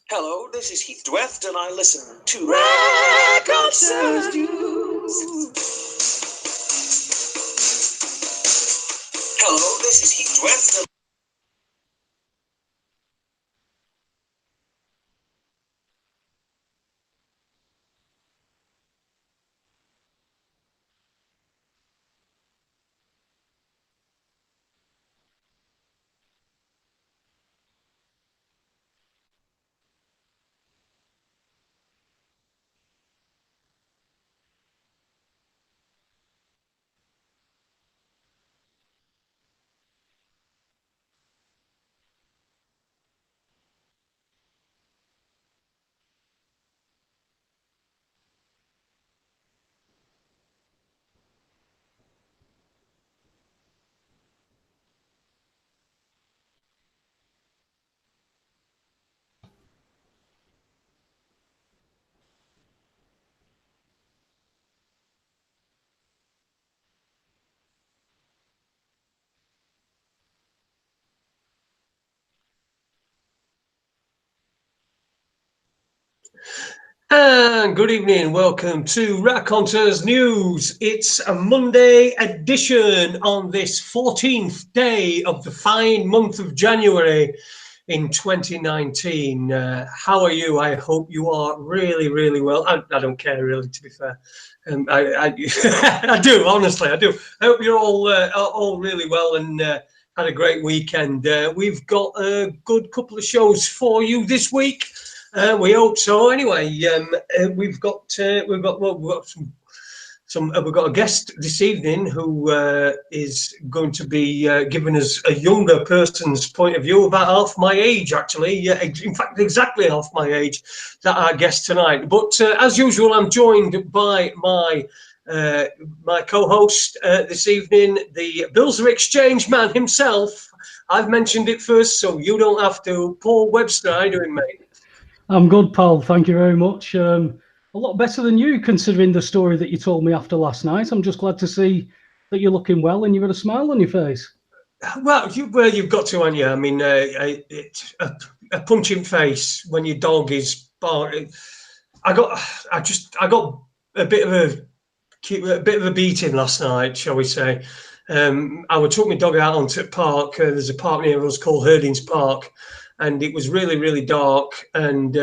Hello, this is Heath Dweft, and I listen to Raconteurs News. Hello, this is Heath Dweft. And good evening, welcome to Raconteurs News. It's a Monday edition on this 14th day of the fine month of January in 2019. How are you? I hope you are really, really well. I don't care really, to be fair. I I do, honestly, I do. I hope you're all really well and had a great weekend. We've got a good couple of shows for you this week. We hope so. Anyway, we've got we've got a guest this evening who is going to be giving us a younger person's point of view, about half my age, actually. In fact, exactly half my age, that our guest tonight. But as usual, I'm joined by my co-host this evening, the Bills of Exchange man himself. I've mentioned it first, so you don't have to. Paul Webster, how you doing, mate? I'm good, Paul. Thank you very much. A lot better than you, considering the story that you told me after last night. I'm just glad to see that you're looking well and you've got a smile on your face. Well, you've got to, haven't you? I mean, it's a punching face when your dog is barking. I got a bit of a beating last night, shall we say? I took my dog out onto the park. There's a park near us called Herdings Park, and it was really, really dark. And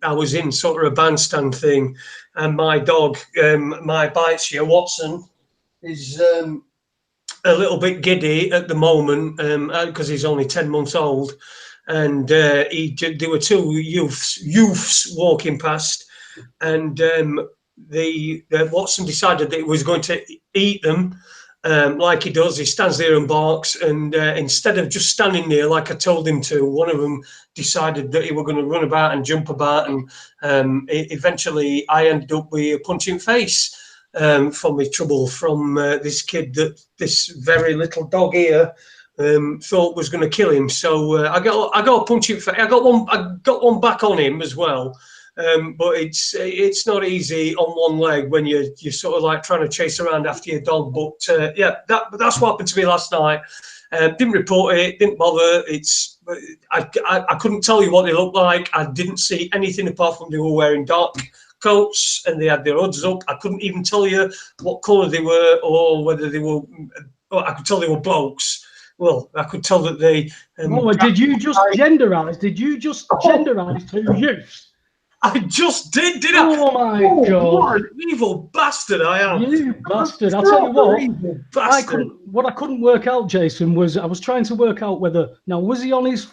I was in sort of a bandstand thing, and my dog, my Biteshire Watson, is a little bit giddy at the moment because he's only 10 months old. And there were two youths walking past, and the Watson decided that he was going to eat them. Like he does, he stands there and barks, and instead of just standing there like I told him to, one of them decided that he were going to run about and jump about, and eventually I ended up with a punching face for my trouble from this kid that this very little dog here thought was going to kill him. So I got a punching face. I got one back on him as well. But it's not easy on one leg when you're sort of like trying to chase around after your dog. But yeah, that's what happened to me last night. Didn't report it, didn't bother. I couldn't tell you what they looked like. I didn't see anything apart from they were wearing dark coats and they had their hoods up. I couldn't even tell you what colour they were or whether they were. I could tell they were blokes. Well, I could tell that they. Did you just genderize? Did you just genderize two youths? I just did I? Oh my God! What an evil bastard I am! You bastard! I'll tell you what. What I couldn't work out, Jason, was I was trying to work out whether now was he on his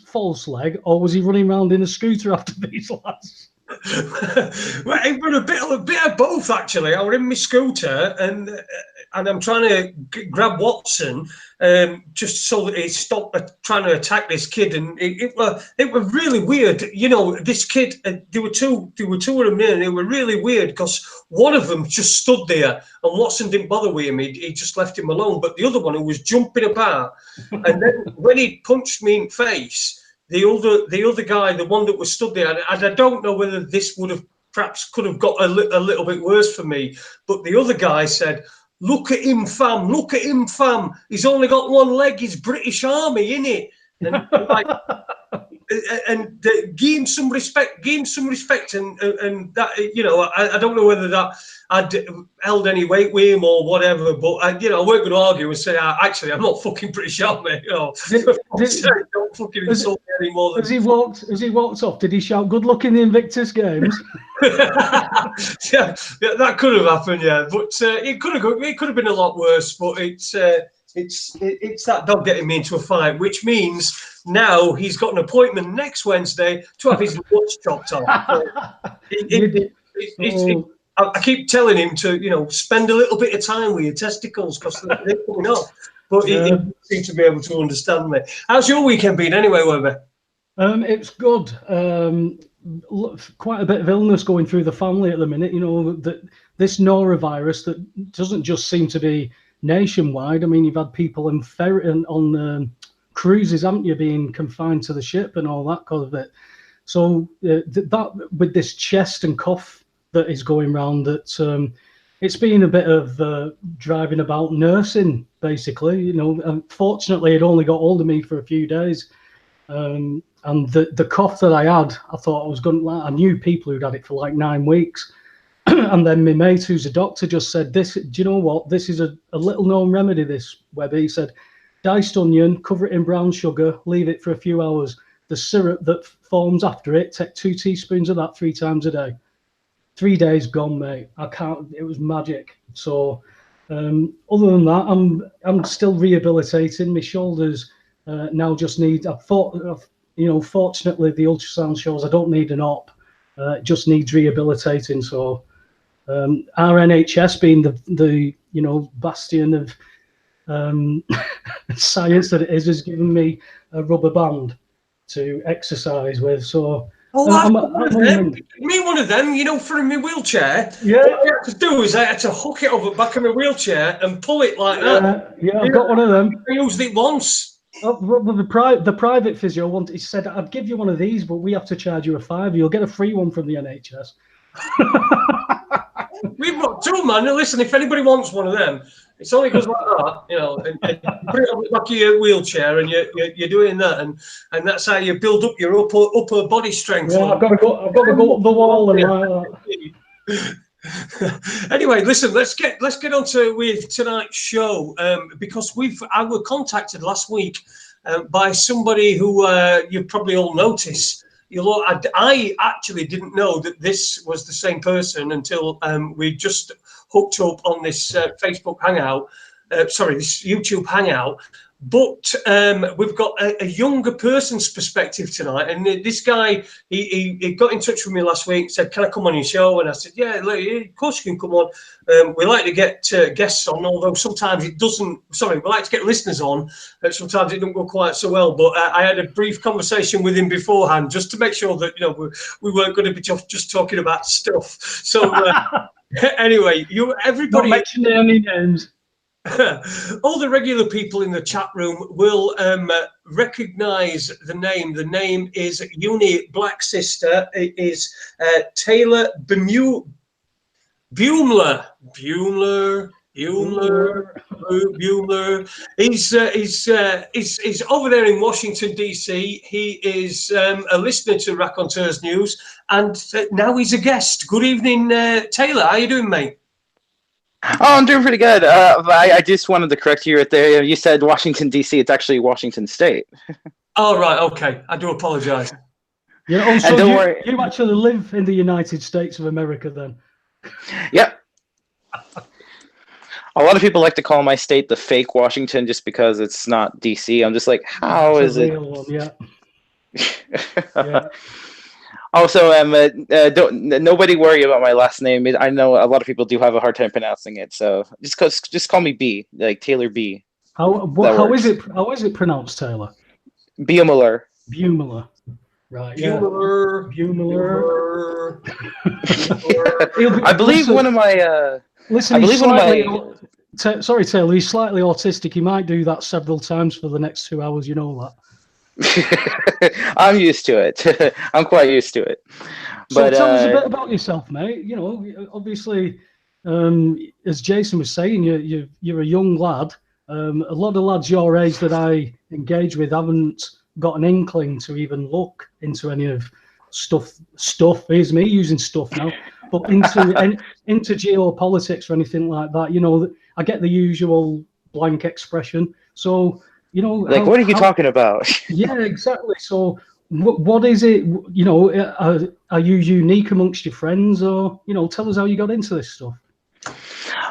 false leg or was he running around in a scooter after these lads? Well, it was a bit of both, actually. I was in my scooter and I'm trying to grab Watson just so that he stopped trying to attack this kid, and it was really weird. You know, this kid. There were two of them there, and they were really weird because one of them just stood there, and Watson didn't bother with him. He just left him alone. But the other one, who was jumping about, and then when he punched me in the face. The other guy, the one that was stood there, and I don't know whether this would have perhaps could have got a little bit worse for me, but the other guy said, "Look at him, fam! Look at him, fam! He's only got one leg. He's British Army, innit?" And like, and give him some respect. Give him some respect, and that, you know, I don't know whether that I'd held any weight with him or whatever, but I weren't going to argue and say, actually, I'm not fucking British Army. You know, don't fucking insult me anymore. As he walked off, did he shout, "Good luck in the Invictus Games"? yeah, that could have happened. Yeah, but it could have been a lot worse. But it's that dog getting me into a fight, which means now he's got an appointment next Wednesday to have his nuts chopped off. I keep telling him to, spend a little bit of time with your testicles because they're coming off. But he seems to be able to understand me. How's your weekend been anyway, Webby? It's good. Quite a bit of illness going through the family at the minute. This norovirus that doesn't just seem to be nationwide. I mean, you've had people on cruises, haven't you, being confined to the ship and all that kind of it. So that with this chest and cough that is going around, that it's been a bit of driving about nursing, basically. Fortunately, it only got hold of me for a few days. And the cough that I had, I thought I was going to, I knew people who'd had it for like 9 weeks. And then my mate, who's a doctor, just said, do you know what? This is a little known remedy, this, Webby. He said, diced onion, cover it in brown sugar, leave it for a few hours. The syrup that forms after it, take 2 teaspoons of that 3 times a day. 3 days gone, mate. It was magic. So other than that, I'm still rehabilitating. My shoulders now just need, fortunately the ultrasound shows I don't need an op. It just needs rehabilitating. So our NHS, being the bastion of science that it is given me a rubber band to exercise with. So one of them, for my wheelchair. Yeah. What I had to do is I had to hook it over the back of my wheelchair and pull it like that. Yeah, I've got one of them. I used it once. The private physio he said, I'd give you one of these, but we have to charge you a £5. You'll get a free one from the NHS. We've got 2, man. Listen, if anybody wants one of them, it's only goes like that, and you put it on the back of your wheelchair, and you're doing that, and that's how you build up your upper body strength. Yeah, I've got to go up the wall and like that. Anyway, listen, let's get on with tonight's show, because I were contacted last week by somebody who you probably all noticed. I actually didn't know that this was the same person until we just hooked up on this Facebook hangout. This YouTube hangout. But we've got a younger person's perspective tonight. And this guy, he got in touch with me last week, said, can I come on your show? And I said, yeah, of course you can come on. We like to get guests on, although sometimes it doesn't. Sorry, we like to get listeners on. Sometimes it don't go quite so well. But I had a brief conversation with him beforehand just to make sure that we weren't going to be just talking about stuff. So anyway, everybody. Not mentioning any names. All the regular people in the chat room will recognize the name. The name is Uni Black Sister. It is Taylor Beumeler. He's over there in Washington, D.C. He is a listener to Raconteurs News, and now he's a guest. Good evening, Taylor. How you doing, mate? Oh, I'm doing pretty good. I just wanted to correct you right there. You said Washington, D.C. It's actually Washington State. Oh, right. Okay. I do apologize. Yeah. Also, and don't worry. You actually live in the United States of America then? Yep. A lot of people like to call my state the fake Washington just because it's not D.C. I'm just like, how is it? Real one, yeah. Yeah. Also, nobody worry about my last name. I know a lot of people do have a hard time pronouncing it, so just call me B, like Taylor B. How is it pronounced, Taylor? Beumeler. Beumeler. Right. Beumeler. I believe one of my. Listen, sorry, Taylor. He's slightly autistic. He might do that several times for the next 2 hours. You know that. I'm used to it. I'm quite used to it. So tell us a bit about yourself, mate. Obviously, as Jason was saying, you're a young lad. A lot of lads your age that I engage with haven't got an inkling to even look into any of stuff. Here's me using stuff now, but into geopolitics or anything like that. You know, I get the usual blank expression. So, you know, like, what are you talking about? Yeah, exactly. So, what is it? You know, are you unique amongst your friends, or, you know, tell us how you got into this stuff.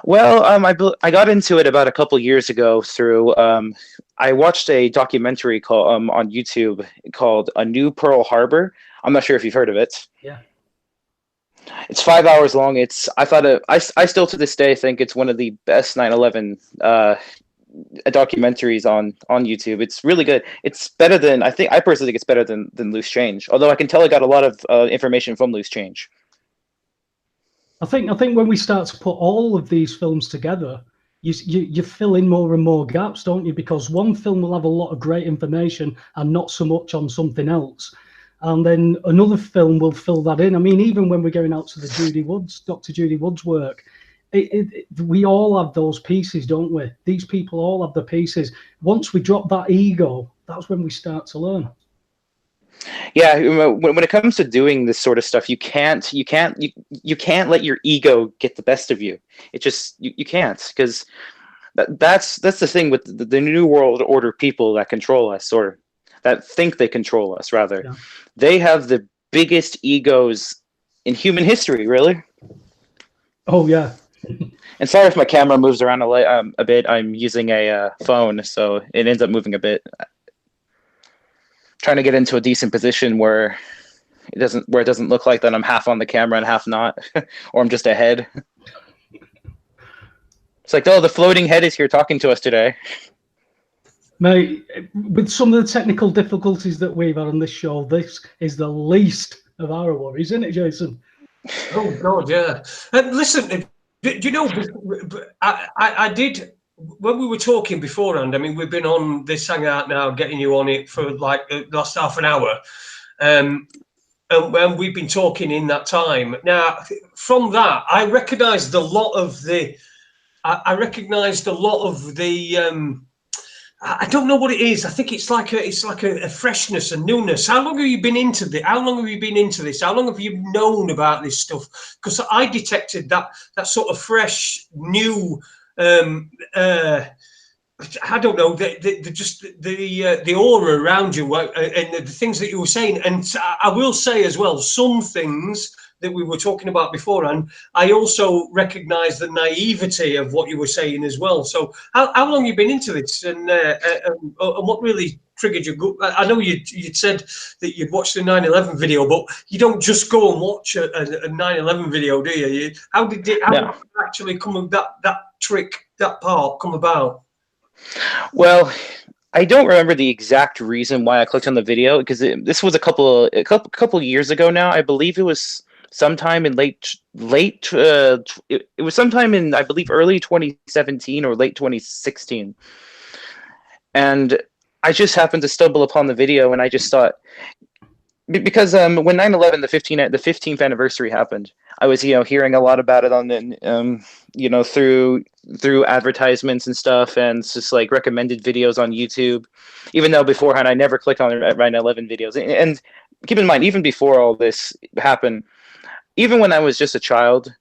Well, I got into it about a couple years ago through I watched a documentary called on YouTube called A New Pearl Harbour. I'm not sure if you've heard of it. Yeah. It's 5 hours long. I still to this day think it's one of the best 9/11 documentaries on YouTube. It's really good. It's better than, I personally think it's better than Loose Change. Although I can tell I got a lot of information from Loose Change. I think when we start to put all of these films together, you fill in more and more gaps, don't you? Because one film will have a lot of great information and not so much on something else. And then another film will fill that in. I mean, even when we're going out to the Dr. Judy Wood's work, we all have those pieces, don't we? These people all have the pieces. Once we drop that ego, that's when we start to learn. Yeah, when it comes to doing this sort of stuff, you can't let your ego get the best of you. It just you can't, because that's the thing with the New World Order people that control us, or that think they control us, rather. Yeah. They have the biggest egos in human history, really. Oh yeah. And sorry if my camera moves around a bit. I'm using a phone, so it ends up moving a bit. Trying to get into a decent position where it doesn't look like that I'm half on the camera and half not, or I'm just a head. It's like, oh, the floating head is here talking to us today. Mate, with some of the technical difficulties that we've had on this show, this is the least of our worries, isn't it, Jason? Oh God, yeah. And listen, do you know, I did. When we were talking beforehand, I mean, we've been on this hangout now, getting you on it for like the last half an hour. And we've been talking in that time. Now, from that, I recognised a lot of the, I don't know what it is. I think it's like a freshness, a newness. How long have you been into this? How long have you been into this? How long have you known about this stuff? Because I detected that sort of fresh, new, I don't know, the aura around you and the things that you were saying. And I will say as well, some things that we were talking about before, and I also recognise the naivety of what you were saying as well. So how long have you been into this, and what really triggered you? I know you'd said that you'd watched the 9/11 video, but you don't just go and watch a 9/11 video, do you? How did it actually come, that part come about? Well, I don't remember the exact reason why I clicked on the video, because this was a couple years ago now. I believe it was sometime in it was sometime in, I believe, early 2017 or late 2016. And I just happened to stumble upon the video, and I just thought, because when 9/11, the 15th anniversary happened, I was, hearing a lot about it on the, through advertisements and stuff, and just like recommended videos on YouTube, even though beforehand I never clicked on 9/11 videos. And keep in mind, even before all this happened, even when I was just a child,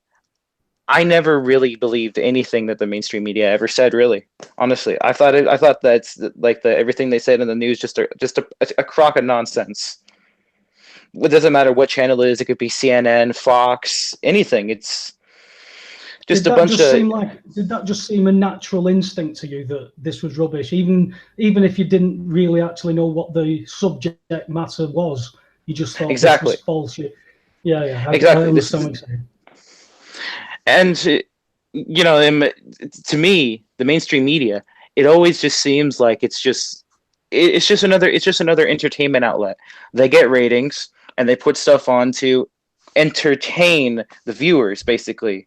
I never really believed anything that the mainstream media ever said. Really, honestly, I thought that's like everything they said in the news just a crock of nonsense. It doesn't matter what channel it is. It could be CNN, Fox, anything. It's just a bunch of. Did that just seem a natural instinct to you that this was rubbish, even if you didn't really actually know what the subject matter was? You just thought exactly. This was false. Yeah. Exactly. I understand what you're saying. And to me, the mainstream media, it always just seems like it's just another entertainment outlet. They get ratings and they put stuff on to entertain the viewers. Basically,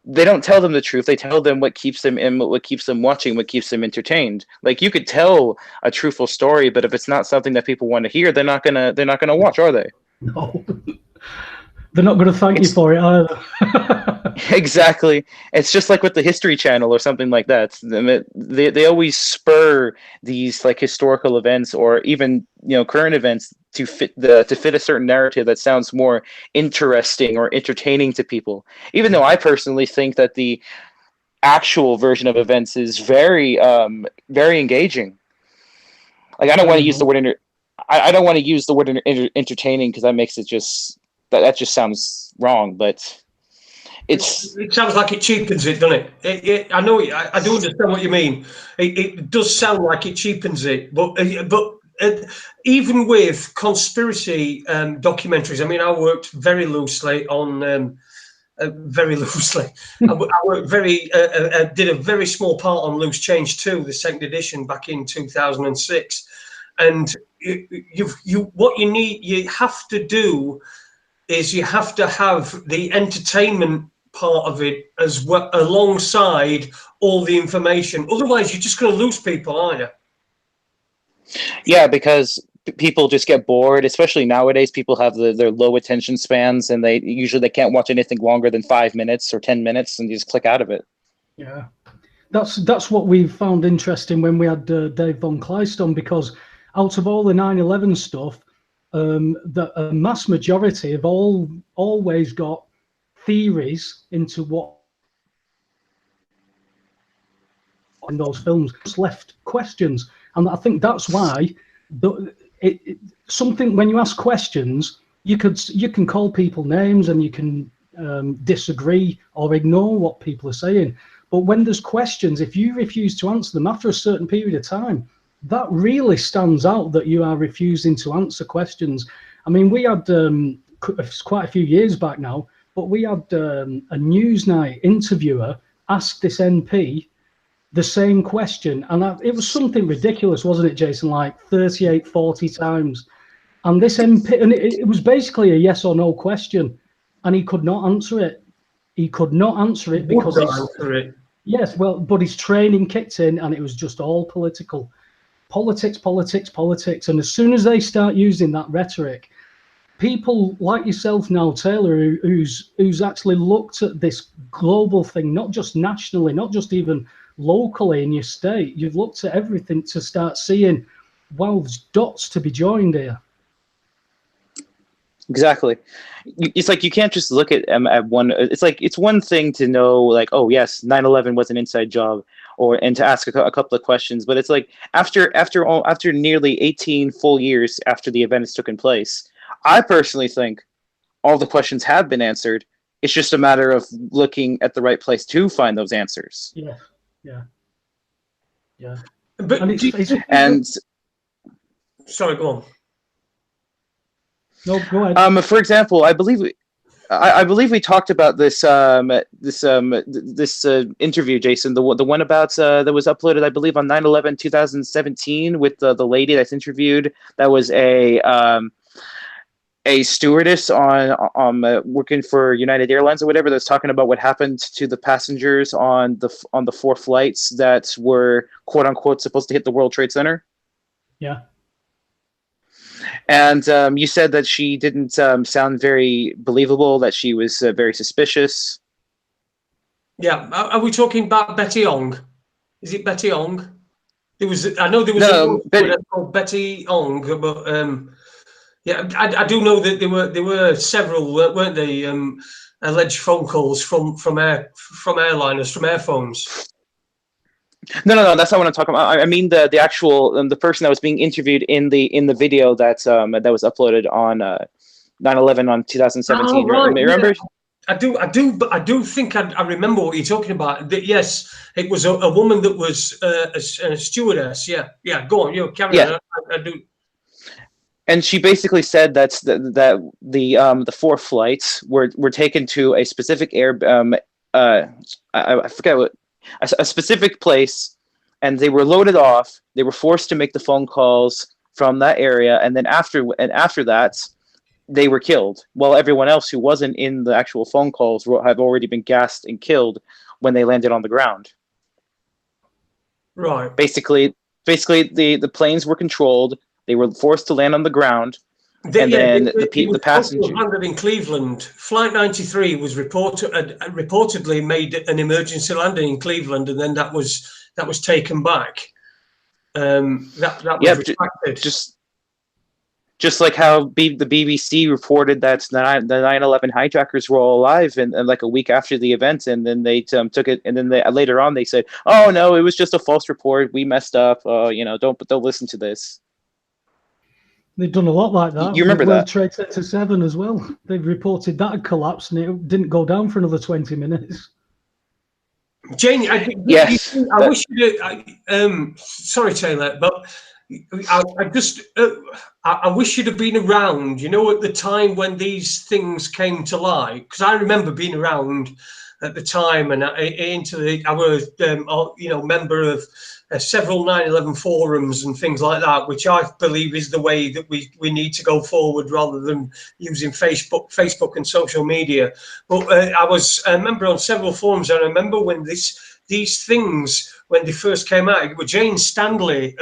they don't tell them the truth. They tell them what keeps them in, what keeps them watching, what keeps them entertained. Like, you could tell a truthful story, but if it's not something that people want to hear, they're not gonna watch, are they? No. They're not going to thank you for it either. Exactly. It's just like with the History Channel or something like that. They always spur these like historical events or even current events to fit a certain narrative that sounds more interesting or entertaining to people. Even though I personally think that the actual version of events is very very engaging. Like I don't want to use the word I don't want to use the word entertaining because that makes it just that just sounds wrong, but it sounds like it cheapens it, doesn't it? I know. I do understand what you mean. It does sound like it cheapens it, but even with conspiracy documentaries, I mean, I worked very loosely on. Very loosely, I worked did a very small part on Loose Change 2, the second edition, back in 2006, and what you have to do is you have to have the entertainment part of it as well alongside all the information. Otherwise, you're just going to lose people, aren't you? Yeah, because people just get bored, especially nowadays. People have their low attention spans, and they can't watch anything longer than 5 minutes or 10 minutes, and you just click out of it. Yeah, that's what we found interesting when we had Dave Von Kleist on, because out of all the 9/11 stuff, the mass majority have always got theories into what in those films, just left questions, and I think that's why something when you ask questions, you can call people names and you can disagree or ignore what people are saying, but when there's questions, if you refuse to answer them after a certain period of time, that really stands out, that you are refusing to answer questions. I mean, we had quite a few years back now, but we had a Newsnight interviewer ask this MP the same question, and it was something ridiculous, wasn't it, Jason? Like 38, 40 times. And this MP, and it was basically a yes or no question, and he could not answer it. He could not answer it because yes, well, but his training kicked in, and it was just all politics. And as soon as they start using that rhetoric, people like yourself now, Taylor, who's actually looked at this global thing, not just nationally, not just even locally in your state, you've looked at everything to start seeing, wow, there's dots to be joined here. Exactly. It's like you can't just look at one. It's like it's one thing to know, like, oh yes, 9/11 was an inside job, and to ask a couple of questions. But it's like after nearly 18 full years after the event has taken place, I personally think all the questions have been answered. It's just a matter of looking at the right place to find those answers. Yeah. But and sorry, go on. No, go ahead. For example, I believe we talked about this interview, Jason, the one about that was uploaded, I believe, on 9/11/2017 with the lady that's interviewed. That was a stewardess on working for United Airlines or whatever, that's talking about what happened to the passengers on the 4 flights that were quote unquote supposed to hit the World Trade Center. Yeah. And you said that she didn't sound very believable, that she was very suspicious. Yeah, are we talking about Betty Ong? Is it Betty Ong? I know there was a called Betty Ong, but yeah, I do know that there were several, weren't they? Alleged phone calls from airliners, from airphones. No, that's not what I'm talking about. I mean the actual the person that was being interviewed in the video that was uploaded on 9/11 on 2017. Oh, right, remember? Yeah. I do think I remember what you're talking about. Yes, it was a woman that was a stewardess. Yeah. Go on, carry on. I do. And she basically said that the 4 flights were taken to a specific I forget what. A specific place, and they were loaded off. They were forced to make the phone calls from that area, and then after that, they were killed. While everyone else who wasn't in the actual phone calls had already been gassed and killed when they landed on the ground. Right. Basically, the planes were controlled. They were forced to land on the ground, And then the passenger landed in Cleveland. Flight 93 was reportedly made an emergency landing in Cleveland, and then that was taken back. That was retracted. Just like how the BBC reported that the 9/11 hijackers were all alive, and like a week after the event, and then they took it, and then later on they said, "Oh no, it was just a false report. We messed up. Don't listen to this." They've done a lot like that. You remember World that? Trade Center 7 as well. They've reported that had collapsed, and it didn't go down for another 20 minutes. Jane, I wish you. Sorry, Taylor, but I wish you'd have been around. You know, at the time when these things came to light, because I remember being around at the time, and I was member of several 9/11 forums and things like that, which I believe is the way that we need to go forward, rather than using Facebook and social media. But I was a member on several forums, and I remember when these things, when they first came out, it was Jane Stanley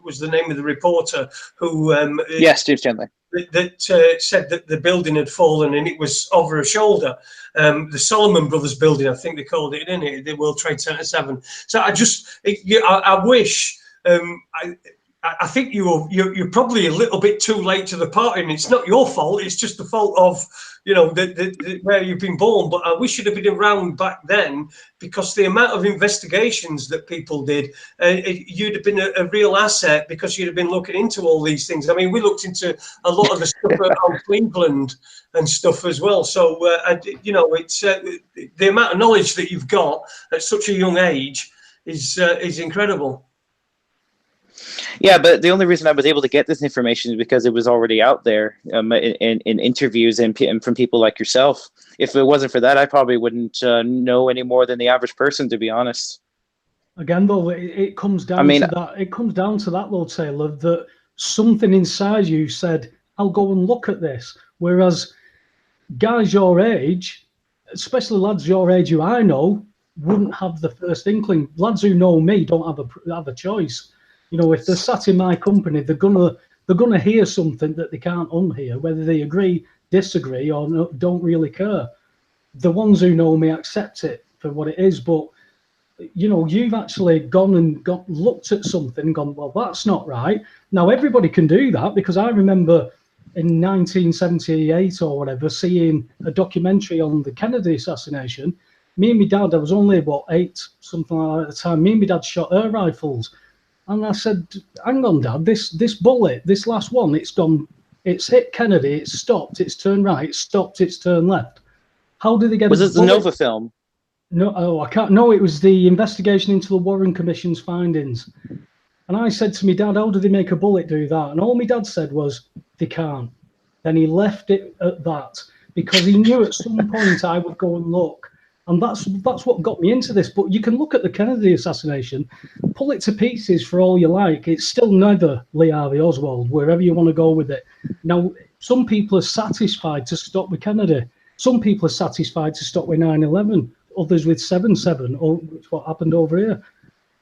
was the name of the reporter who yes, James Stanley, that said that the building had fallen and it was over her shoulder. The Solomon Brothers building, I think they called it, didn't it? The World Trade Center 7. So I wish. I think you're probably a little bit too late to the party, and it's not your fault. It's just the fault of where you've been born. But I wish you'd have been around back then, because the amount of investigations that people did, you'd have been a real asset, because you'd have been looking into all these things. I mean, we looked into a lot of the stuff on Cleveland and stuff as well. So it's the amount of knowledge that you've got at such a young age is incredible. Yeah, but the only reason I was able to get this information is because it was already out there in interviews and from people like yourself. If it wasn't for that, I probably wouldn't know any more than the average person, to be honest. Again, though, it comes down to that. It comes down to that, though, Taylor, that something inside you said, "I'll go and look at this." Whereas guys your age, especially lads your age who I know, wouldn't have the first inkling. Lads who know me don't have a choice. If they're sat in my company, they're gonna hear something that they can't unhear, whether they agree, disagree, or don't really care. The ones who know me accept it for what it is. But you've actually gone and looked at something and gone, well, that's not right. Now everybody can do that, because I remember in 1978 or whatever seeing a documentary on the Kennedy assassination. Me and my dad, I was only 8, something like that at the time. Me and my dad shot air rifles. And I said, hang on, Dad, this bullet, this last one, it's hit Kennedy, it's stopped, it's turned right, it's stopped, it's turned left. How did they get Was it the Nova film? No, I can't. No, it was the investigation into the Warren Commission's findings. And I said to my dad, how did they make a bullet do that? And all my dad said was, they can't. Then he left it at that, because he knew at some point I would go and look. And that's what got me into this. But you can look at the Kennedy assassination, pull it to pieces for all you like. It's still neither Lee Harvey Oswald, wherever you want to go with it. Now, some people are satisfied to stop with Kennedy. Some people are satisfied to stop with 9/11. Others with 7/7, or what happened over here.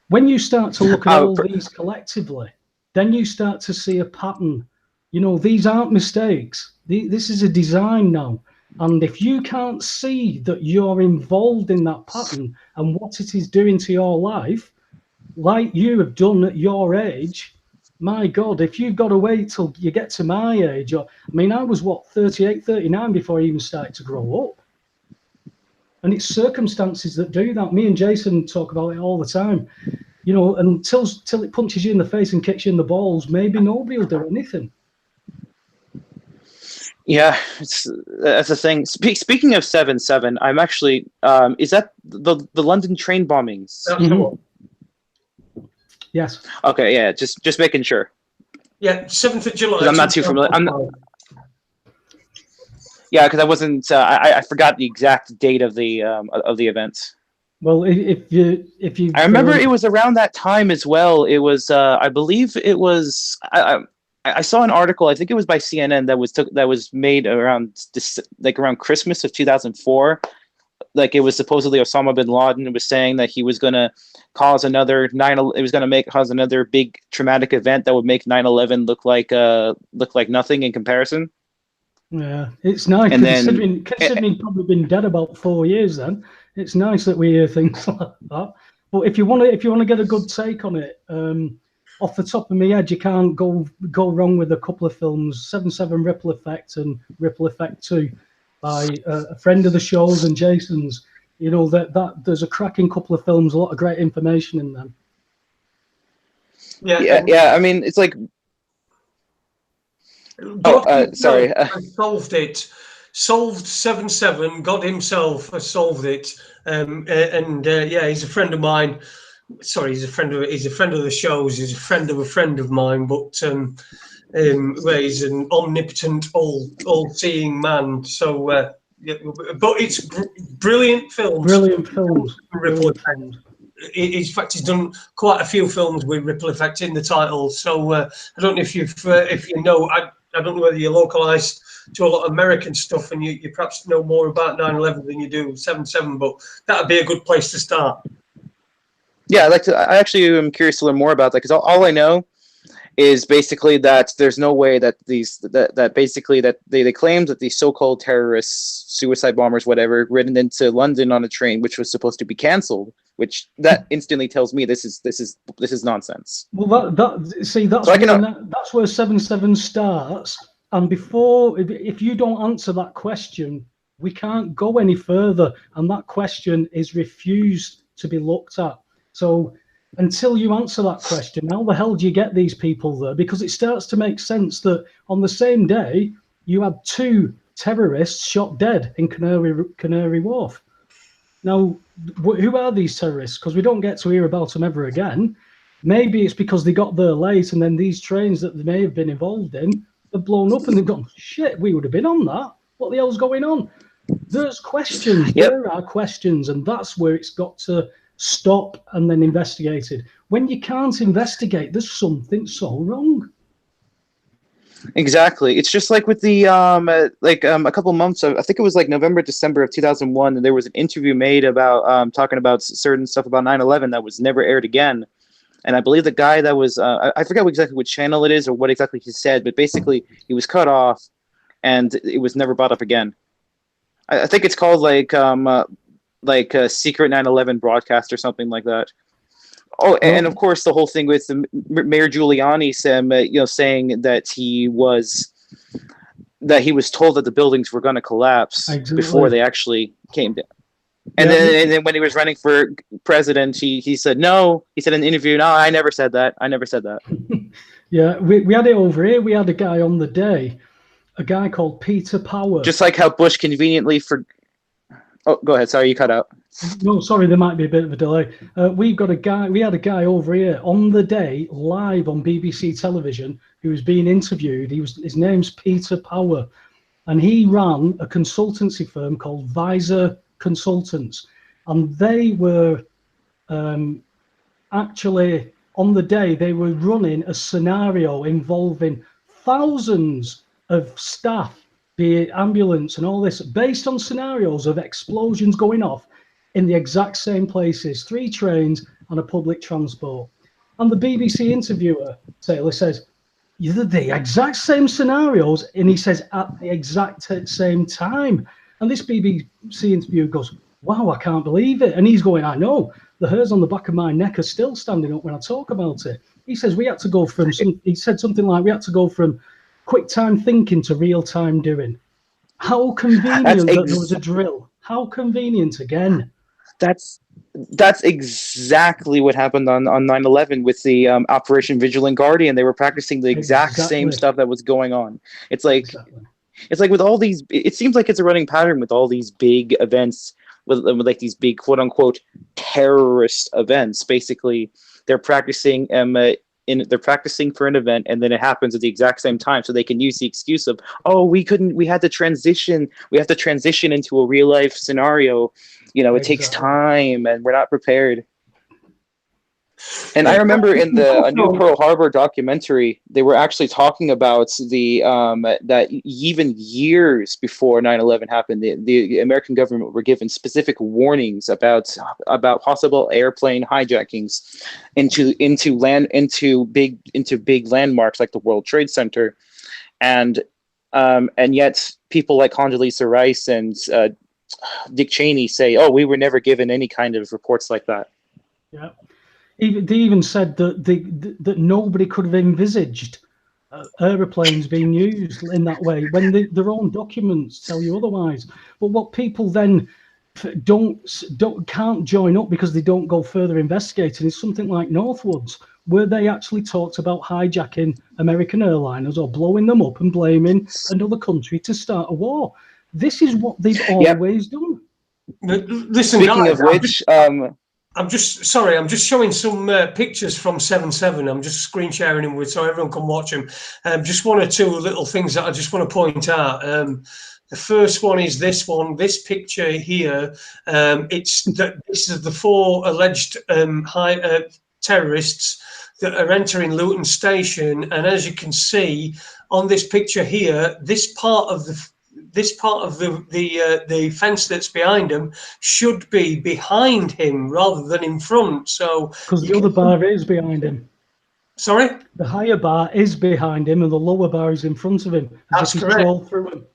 When you start to look at all these collectively, then you start to see a pattern. These aren't mistakes. This is a design now. And if you can't see that you're involved in that pattern and what it is doing to your life, like you have done at your age, my God, if you've got to wait till you get to my age, I was 38, 39 before I even started to grow up. And it's circumstances that do that. Me and Jason talk about it all the time. Until it punches you in the face and kicks you in the balls, maybe nobody will do anything. Yeah, that's the thing. Speaking of 7/7, I'm actually is that the London train bombings? Mm-hmm. Yes. Okay, yeah, just making sure. Yeah, 7th of July. I'm not too familiar. Yeah, because I wasn't. I forgot the exact date of the event. Well, if you, I remember it was around that time as well. It was, I believe it was. I saw an article. I think it was by CNN that was made around around Christmas of 2004. like it was supposedly Osama bin Laden was saying that he was going to cause another cause another big traumatic event that would make 9/11 look like nothing in comparison. Yeah, it's nice And considering he'd probably been dead about 4 years. Then it's nice that we hear things like that. But if you want to get a good take on it, off the top of my head, you can't go wrong with a couple of films: 7/7 Ripple Effect and Ripple Effect 2 by a friend of the show's and Jason's. You know that there's a cracking couple of films, a lot of great information in them. Yeah. I mean, it's like. Sorry. Solved it. Solved 7/7. God himself has solved it. He's a friend of mine. Sorry, he's a friend of the show's. He's a friend of mine. But he's an omnipotent, all-seeing man. So, but it's brilliant films. Brilliant films. Ripple Effect. In fact, he's done quite a few films with Ripple Effect in the title. So I don't know if you know. I don't know whether you're localized to a lot of American stuff and you perhaps know more about 9/11 than you do 7/7, but that would be a good place to start. Yeah, I actually am curious to learn more about that, because all I know is basically that there's no way that they claimed that these so-called terrorists, suicide bombers, whatever, ridden into London on a train which was supposed to be cancelled, which that instantly tells me this is nonsense. Well, that's where 7/7 starts. And if you don't answer that question, we can't go any further. And that question is refused to be looked at. So until you answer that question, how the hell do you get these people there? Because it starts to make sense that on the same day, you had 2 terrorists shot dead in Canary Wharf. Now, who are these terrorists? Because we don't get to hear about them ever again. Maybe it's because they got there late, and then these trains that they may have been involved in have blown up, and they've gone, shit, we would have been on that. What the hell's going on? There's questions. Yep. There are questions, and that's where it's got to stop and then investigated. When you can't investigate, there's something so wrong. Exactly. It's just like with the a couple months of, I think it was like November, December of 2001, and there was an interview made about talking about certain stuff about 9/11 that was never aired again. And I believe the guy that was I forget exactly which channel it is or what exactly he said, but basically he was cut off and it was never brought up again. I think it's called like a secret 9/11 broadcast or something like that. Oh, and of course, the whole thing with Mayor Giuliani saying that he was told that the buildings were going to collapse before they actually came down. And then when he was running for president, he said no. He said in an interview, "No, I never said that. I never said that." Yeah, we had it over here. We had a guy on the day, a guy called Peter Power. Just like how Bush conveniently Oh, go ahead. Sorry, you cut out. No, sorry, there might be a bit of a delay. We had a guy over here on the day, live on BBC television, who was being interviewed. His name's Peter Power, and he ran a consultancy firm called Visor Consultants, and they were actually on the day they were running a scenario involving thousands of staff, be it ambulance and all this, based on scenarios of explosions going off in the exact same places, 3 trains and a public transport. And the BBC interviewer, Taylor, says, the exact same scenarios, and he says, at the exact same time. And this BBC interviewer goes, wow, I can't believe it. And he's going, I know, the hairs on the back of my neck are still standing up when I talk about it. He says, we had to go from, he said something like, we had to go from quick time thinking to real time doing. How convenient that there was a drill. How convenient again. That's exactly what happened on 9/11 with the Operation Vigilant Guardian. They were practicing the exact same stuff that was going on. It's like it's like with all these, it seems like it's a running pattern with all these big events, with like these big quote unquote terrorist events. Basically, they're practicing they're practicing for an event, and then it happens at the exact same time, so they can use the excuse of, oh, we have to transition into a real life scenario. It takes time and we're not prepared. And I remember in the A New Pearl Harbour documentary, they were actually talking about the that even years before 9/11 happened, the American government were given specific warnings about possible airplane hijackings into big landmarks like the World Trade Center, and yet people like Condoleezza Rice and Dick Cheney say, "Oh, we were never given any kind of reports like that." Yeah. They even said that nobody could have envisaged aeroplanes being used in that way when their own documents tell you otherwise. But what people then can't join up because they don't go further investigating is something like Northwoods, where they actually talked about hijacking American airliners or blowing them up and blaming another country to start a war. This is what they've always done. Listen, speaking guys, of which, I'm just showing some pictures from 7/7. I'm just screen sharing them so everyone can watch them. Just one or two little things that I just want to point out. The first one is this one. This picture here. This is the 4 alleged terrorists that are entering Luton Station, and as you can see on this picture here, this part of the fence that's behind him should be behind him rather than in front. So because the other bar is behind him. Sorry? The higher bar is behind him and the lower bar is in front of him. That's correct. Through him.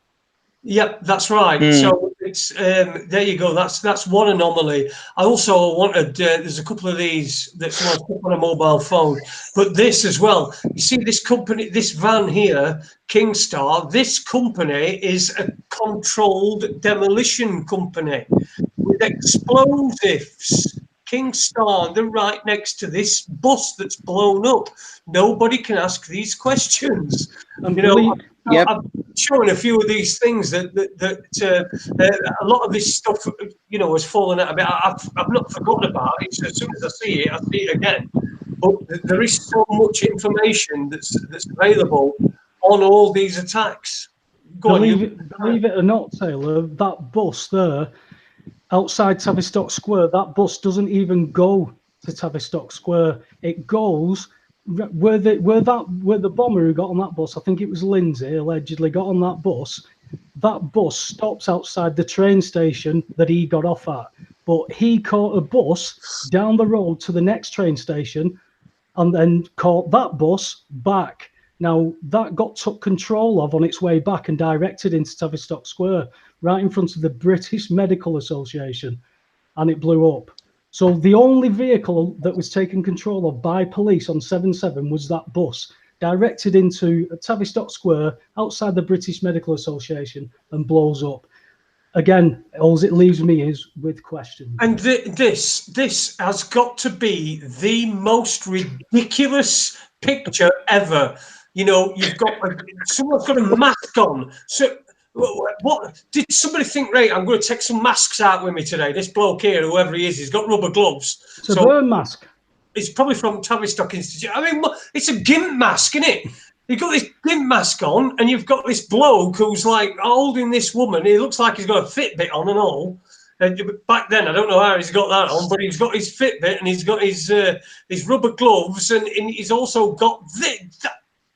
Yep, that's right. So it's there you go. That's one anomaly. I also wanted there's a couple of these that someone's put on a mobile phone, but this as well. You see this company, this van here, Kingstar. This company is a controlled demolition company with explosives. Kingstar, they're right next to this bus that's blown up. Nobody can ask these questions. I'm showing a few of these things that a lot of this stuff, has fallen out a bit. I've not forgotten about it. So as soon as I see it again. But there is so much information that's available on all these attacks. Believe it or not, Taylor, that bus there outside Tavistock Square, that bus doesn't even go to Tavistock Square. It goes where the bomber who got on that bus, I think it was Lindsay, allegedly got on that bus. That bus stops outside the train station that he got off at. But he caught a bus down the road to the next train station and then caught that bus back. Now, that got took control of on its way back and directed into Tavistock Square, right in front of the British Medical Association, and it blew up. So the only vehicle that was taken control of by police on 7/7 was that bus, directed into Tavistock Square outside the British Medical Association and blows up. Again, all it leaves me is with questions. And this has got to be the most ridiculous picture ever. You've got someone's got a mask on. So what did somebody think? Right, I'm going to take some masks out with me today. This bloke here, whoever he is, he's got rubber gloves. It's a burn mask. It's probably from Tavistock Institute. I mean, it's a GIMP mask, isn't it? You've got this GIMP mask on, and you've got this bloke who's like holding this woman. He looks like he's got a Fitbit on and all. Back then, I don't know how he's got that on, but he's got his Fitbit and he's got his rubber gloves, and he's also got this.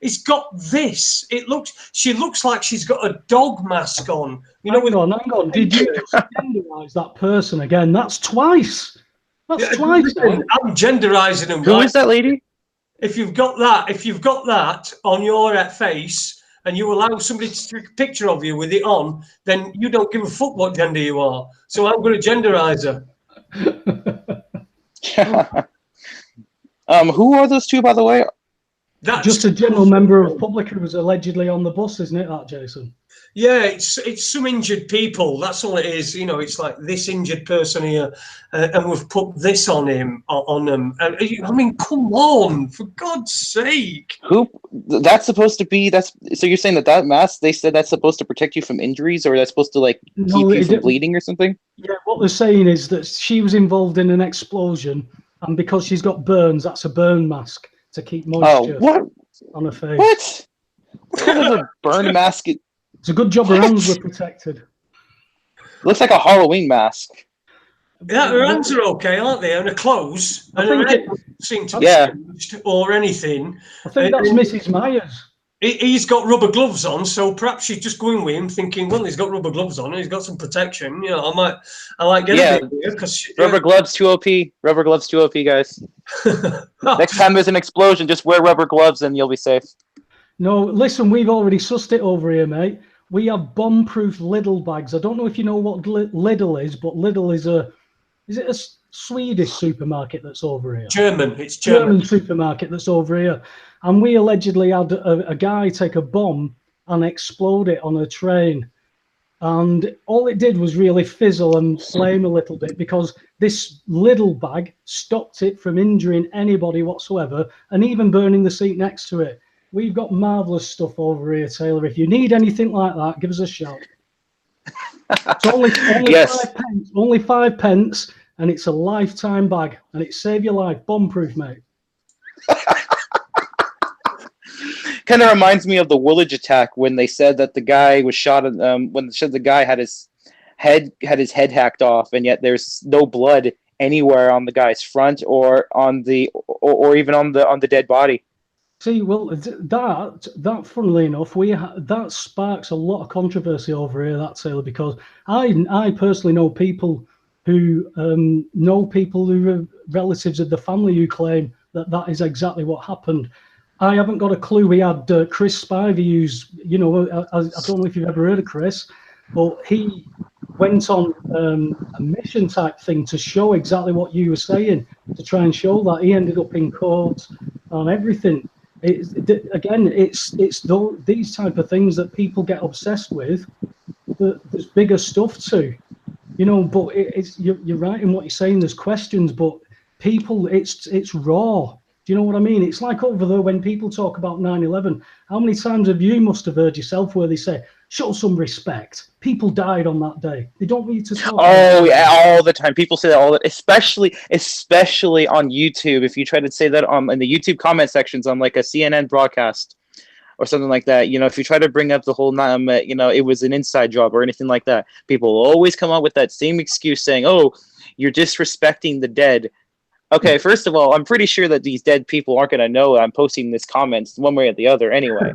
He's got this. She looks like she's got a dog mask on. Hang on. Did you genderize that person again? That's twice. That's twice. I'm genderizing them. Who is that lady? If you've got that on your face, and you allow somebody to take a picture of you with it on, then you don't give a fuck what gender you are. So I'm going to genderize her. Who are those two, by the way? That's just a general member of public who was allegedly on the bus, isn't it, that, Jason? Yeah, it's some injured people. That's all it is. It's like this injured person here, and we've put this on him, on them. I mean, come on, for God's sake! Who? That's supposed to be. So you're saying that mask? They said that's supposed to protect you from injuries, or that's supposed to keep you from bleeding or something? Yeah, what they're saying is that she was involved in an explosion, and because she's got burns, that's a burn mask to keep moisture on her face. What? What kind of a burn mask? It's a good job her hands were protected. Looks like a Halloween mask. Yeah, her hands are okay, aren't they? And her clothes. I And think her it, head seem to be Yeah. singed or anything. I think that's Mrs. Myers. He's got rubber gloves on, so perhaps she's just going with him, thinking, well, he's got rubber gloves on and he's got some protection. You know, I might get a bit here because rubber gloves 2 OP. Rubber gloves 2 OP, guys. Next time there's an explosion, just wear rubber gloves and you'll be safe. No, listen, we've already sussed it over here, mate. We have bomb-proof Lidl bags. I don't know if you know what Lidl is, but Lidl is it a Swedish supermarket that's over here? It's German supermarket that's over here. And we allegedly had a guy take a bomb and explode it on a train. And all it did was really fizzle and flame a little bit because this Lidl bag stopped it from injuring anybody whatsoever and even burning the seat next to it. We've got marvellous stuff over here, Taylor. If you need anything like that, give us a shout. It's only Yes. 5 pence, only 5 pence, and it's a lifetime bag, and it save your life, bomb-proof, mate. Kind of reminds me of the Woolwich attack when they said that the guy was shot. When they said the guy had his head hacked off, and yet there's no blood anywhere on the guy's front or on the or even on the dead body. See, well, that funnily enough, that sparks a lot of controversy over here, that Taylor, because I personally know people who are relatives of the family who claim that is exactly what happened. I haven't got a clue. We had Chris Spivey, who's, I don't know if you've ever heard of Chris, but he went on a mission type thing to show exactly what you were saying, to try and show that. He ended up in court and everything. It's these type of things that people get obsessed with. There's bigger stuff too, But you're right in what you're saying. There's questions, but people, it's raw. Do you know what I mean? It's like over there when people talk about 9/11. How many times have you must have heard yourself where they say, "Show some respect. People died on that day." They don't want you to talk. Oh yeah, all the time. People say that all the, especially on YouTube. If you try to say that in the YouTube comment sections on like a CNN broadcast or something like that, if you try to bring up the whole, it was an inside job or anything like that, people will always come up with that same excuse saying, "Oh, you're disrespecting the dead." Okay, first of all, I'm pretty sure that these dead people aren't going to know I'm posting this comments one way or the other anyway.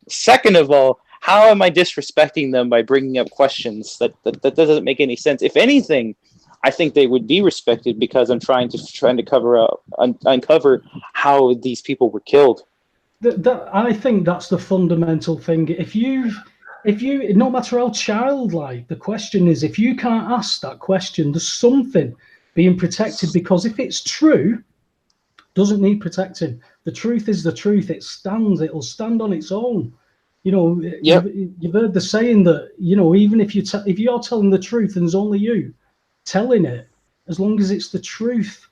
Second of all, how am I disrespecting them by bringing up questions that doesn't make any sense? If anything, I think they would be respected because I'm trying to uncover how these people were killed. I think that's the fundamental thing. If you, no matter how childlike the question is, if you can't ask that question, there's something being protected, because if it's true, doesn't need protecting. The truth is the truth. It'll stand on its own. Yep. You've heard the saying that, even if you're telling the truth and there's only you telling it, as long as it's the truth,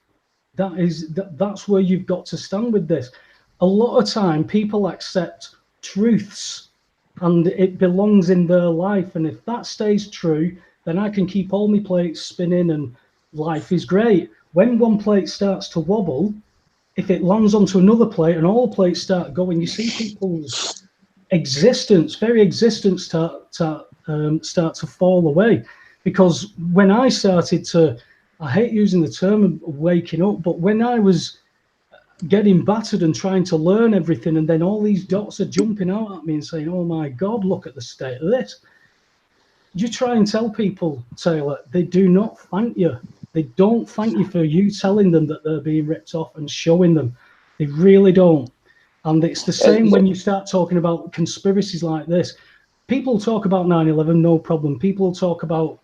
that's where you've got to stand with this. A lot of time people accept truths and it belongs in their life. And if that stays true, then I can keep all my plates spinning and life is great. When one plate starts to wobble, if it lands onto another plate and all the plates start going, you see people's very existence start to fall away. Because when I started to, I hate using the term waking up, but when I was getting battered and trying to learn everything, and then all these dots are jumping out at me and saying, "Oh my God, look at the state of this." You try and tell people, Taylor, they do not thank you. They don't thank you for you telling them that they're being ripped off and showing them. They really don't. And it's the same when you start talking about conspiracies like this. People talk about 9/11, no problem. People talk about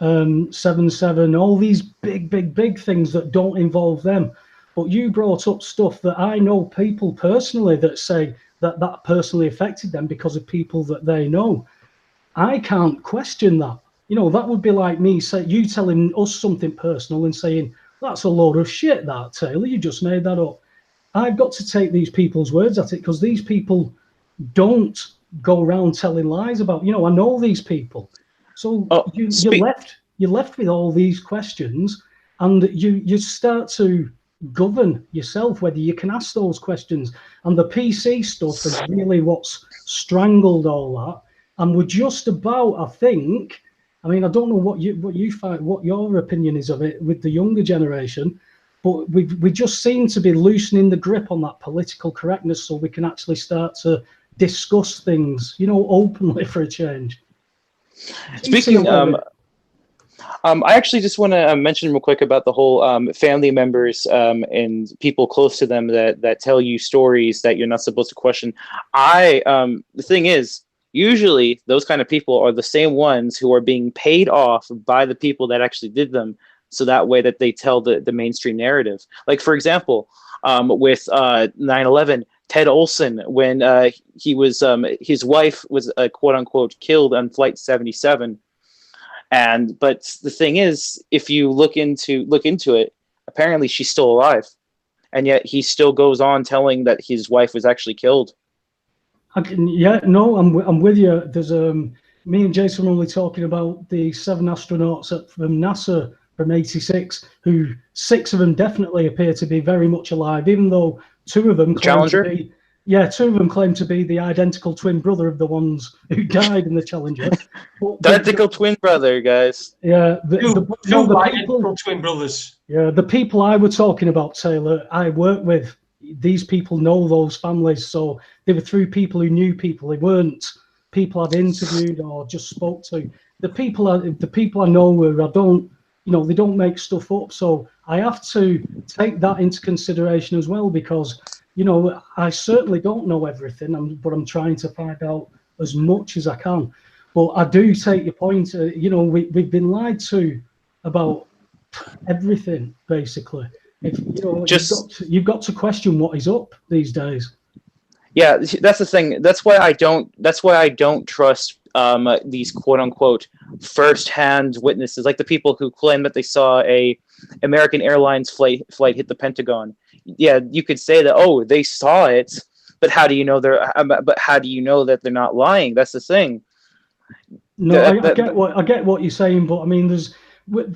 7/7, all these big things that don't involve them. But you brought up stuff that I know people personally that say that personally affected them because of people that they know. I can't question that. That would be like me you telling us something personal and saying, "That's a load of shit, that, Taylor, you just made that up." I've got to take these people's words at it, because these people don't go around telling lies about, I know these people. So you're left with all these questions, and you start to govern yourself whether you can ask those questions. And the PC stuff is really what's strangled all that. And we're just about, I think, I mean, I don't know what you find, what your opinion is of it with the younger generation, but we just seem to be loosening the grip on that political correctness, so we can actually start to discuss things, openly for a change. Speaking, I actually just want to mention real quick about the whole family members and people close to them that tell you stories that you're not supposed to question. The thing is, usually those kind of people are the same ones who are being paid off by the people that actually did them, so that way that they tell the mainstream narrative. Like, for example, with 9/11, Ted Olson, when he was his wife was quote unquote killed on Flight 77. But the thing is, if you look into it, apparently she's still alive, and yet he still goes on telling that his wife was actually killed. I'm with you. There's me and Jason were only talking about the 7 astronauts from NASA from '86, who 6 of them definitely appear to be very much alive, even though 2 of them claim to be. Yeah, 2 of them claim to be the identical twin brother of the ones who died in the Challenger. Identical twin brother, guys. Yeah, the identical twin brothers. Yeah, the people I were talking about, Taylor, I work with. These people know those families, so they were through people who knew people. They weren't people I'd interviewed or just spoke to. The people I know where I don't, they don't make stuff up. So I have to take that into consideration as well, because I certainly don't know everything, but I'm trying to find out as much as I can. But I do take your point. We've been lied to about everything, basically. You've got to question what is up these days. Yeah, that's the thing. That's why I don't trust these quote unquote first-hand witnesses, like the people who claim that they saw a American Airlines flight hit the Pentagon. Yeah, you could say that, oh, they saw it, but how do you know that they're not lying? That's the thing. No, I get what you're saying, but I mean, there's,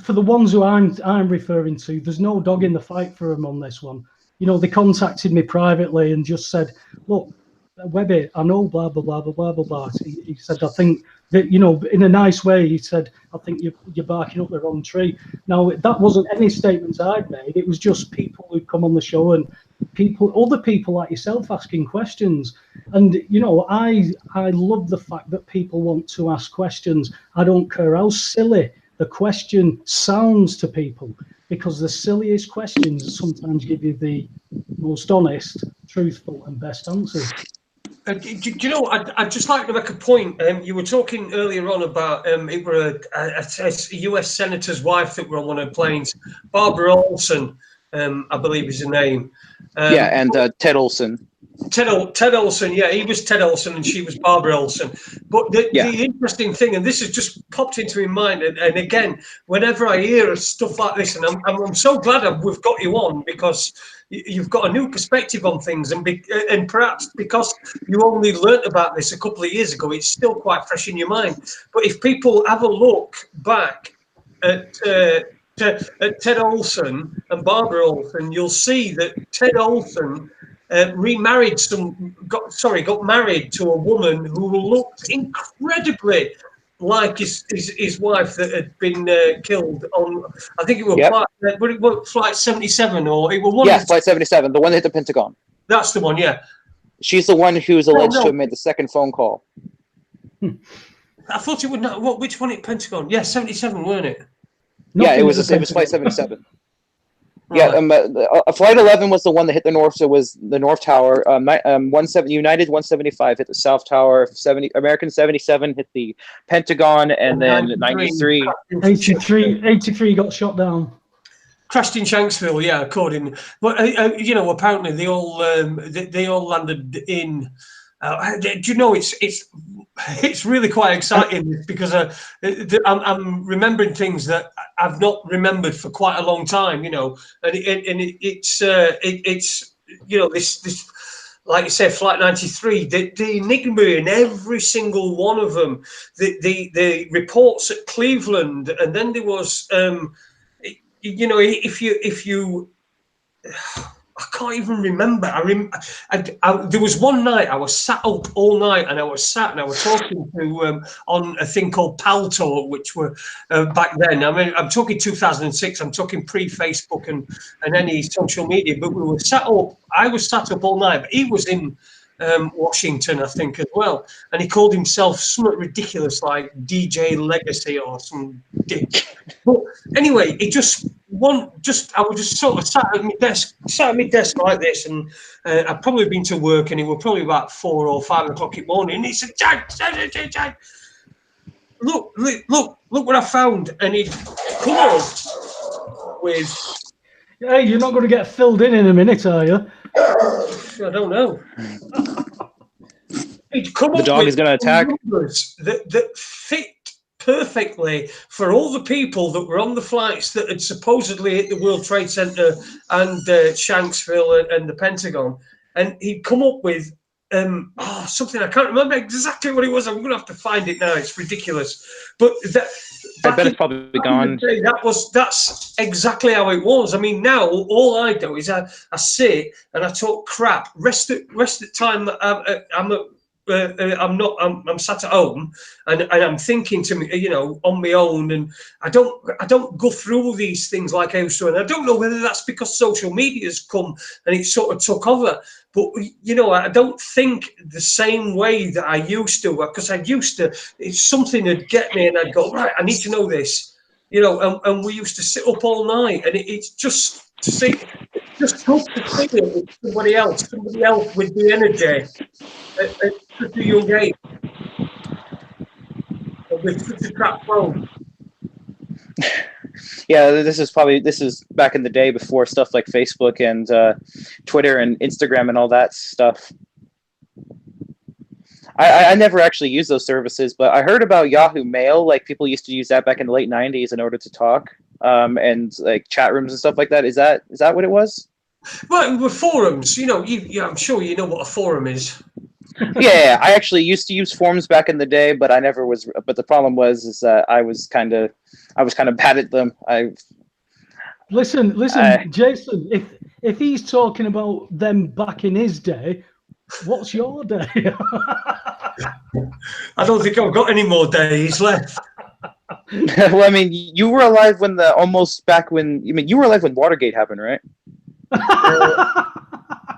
for the ones who I'm referring to, there's no dog in the fight for them on this one. They contacted me privately and just said, look, Webby, I know blah blah blah blah blah blah blah. He said, I think that, in a nice way, he said, I think you're barking up the wrong tree. Now, that wasn't any statements I'd made. It was just people who'd come on the show and other people like yourself asking questions. And I love the fact that people want to ask questions. I don't care how silly the question sounds to people, because the silliest questions sometimes give you the most honest, truthful, and best answers. I'd just like to make a point. You were talking earlier on about it were a US senator's wife that were on one of the planes, Barbara Olson, I believe is her name. And Ted Olson. Ted Olson, yeah, he was Ted Olson and she was Barbara Olson. But the interesting thing, and this has just popped into my mind, and again, whenever I hear stuff like this, and I'm so glad we've got you on, because you've got a new perspective on things, and perhaps because you only learnt about this a couple of years ago, it's still quite fresh in your mind. But if people have a look back at Ted Olson and Barbara Olson, you'll see that Ted Olson got married to a woman who looked incredibly like his wife that had been killed on, I think it was flight 77, or it was one. Yeah, flight 77, the one that hit the Pentagon. That's the one, yeah. She's the one who's alleged to have made the second phone call. I thought it would not. Which one hit Pentagon? Yeah, 77, weren't it? Yeah, it was flight 77. Yeah, flight 11 was the one that hit the north. So it was the North Tower. United 175 hit the South Tower. American 77 hit the Pentagon, and then 93. 83 got shot down. Crashed in Shanksville, yeah, according. But apparently they all landed in. Do you know it's really quite exciting, because I'm remembering things that I've not remembered for quite a long time, and it's this, like you said, Flight 93, the enigma in every single one of them, the reports at Cleveland, and then there was if you I can't even remember. There was one night I was sat up all night, and I was talking to on a thing called Pal Talk, which were back then. I mean, I'm talking 2006. I'm talking pre-Facebook and any social media. But we were sat up. I was sat up all night. But he was in Washington, I think, as well, and he called himself something ridiculous like DJ Legacy or some dick. But anyway, I was just sort of sat at my desk like this, and I'd probably been to work, and it was probably about 4 or 5 o'clock in the morning. And he said, "Jack, look what I found," and he'd come on with, "Hey, you're not going to get filled in a minute, are you?" I don't know. He'd come The up dog with is going to attack. numbers that fit perfectly for all the people that were on the flights that had supposedly hit the World Trade Center and Shanksville and the Pentagon. And he'd come up with something, I can't remember exactly what it was. I'm going to have to find it now. It's ridiculous. But I bet it's probably gone. That's exactly how it was. I mean, now all I do is I sit and I talk crap. Rest of the time I'm sat at home and I'm thinking to me, on my own, and I don't go through these things like I used to. And I don't know whether that's because social media has come and it sort of took over. But, I don't think the same way that I used to, because I used to, it's something that'd get me and I'd go, right, I need to know this, and we used to sit up all night, and it's just to see, just hope to see it with somebody else with the energy at such a young age, with such a crap phone. Yeah, this is back in the day before stuff like Facebook and Twitter and Instagram and all that stuff. I never actually used those services, but I heard about Yahoo Mail. Like, people used to use that back in the late 90s in order to talk, and like chat rooms and stuff like that. Is that what it was? Well, with forums, I'm sure you know what a forum is. Yeah, I actually used to use forums back in the day, but I never was. But the problem is that I was kind of bad at them. Listen, Jason. If he's talking about them back in his day, what's your day? I don't think I've got any more days left. Well, I mean, you were alive when you were alive when Watergate happened, right?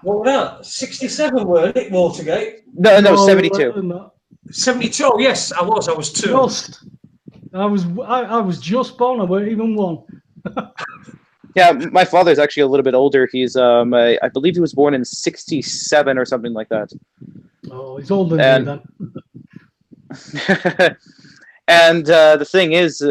What was that? 67, weren't it, Watergate? No, 72. 72. Oh, yes, I was 2. I was just born. I weren't even 1. Yeah, my father's actually a little bit older. He's I believe he was born in 67 or something like that. Oh, he's older than me then. And the thing is,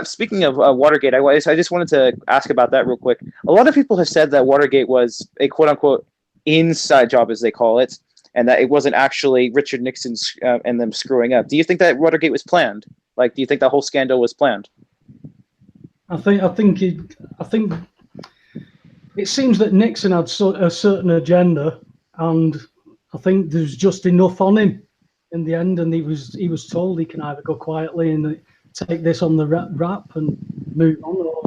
speaking of Watergate, I just wanted to ask about that real quick. A lot of people have said that Watergate was a quote-unquote inside job, as they call it, and that it wasn't actually Richard Nixon and them screwing up. Do you think that Watergate was planned? Like, do you think that whole scandal was planned? I think it seems that Nixon had a certain agenda, and I think there's just enough on him in the end, and he was told he can either go quietly and take this on the rap and move on, or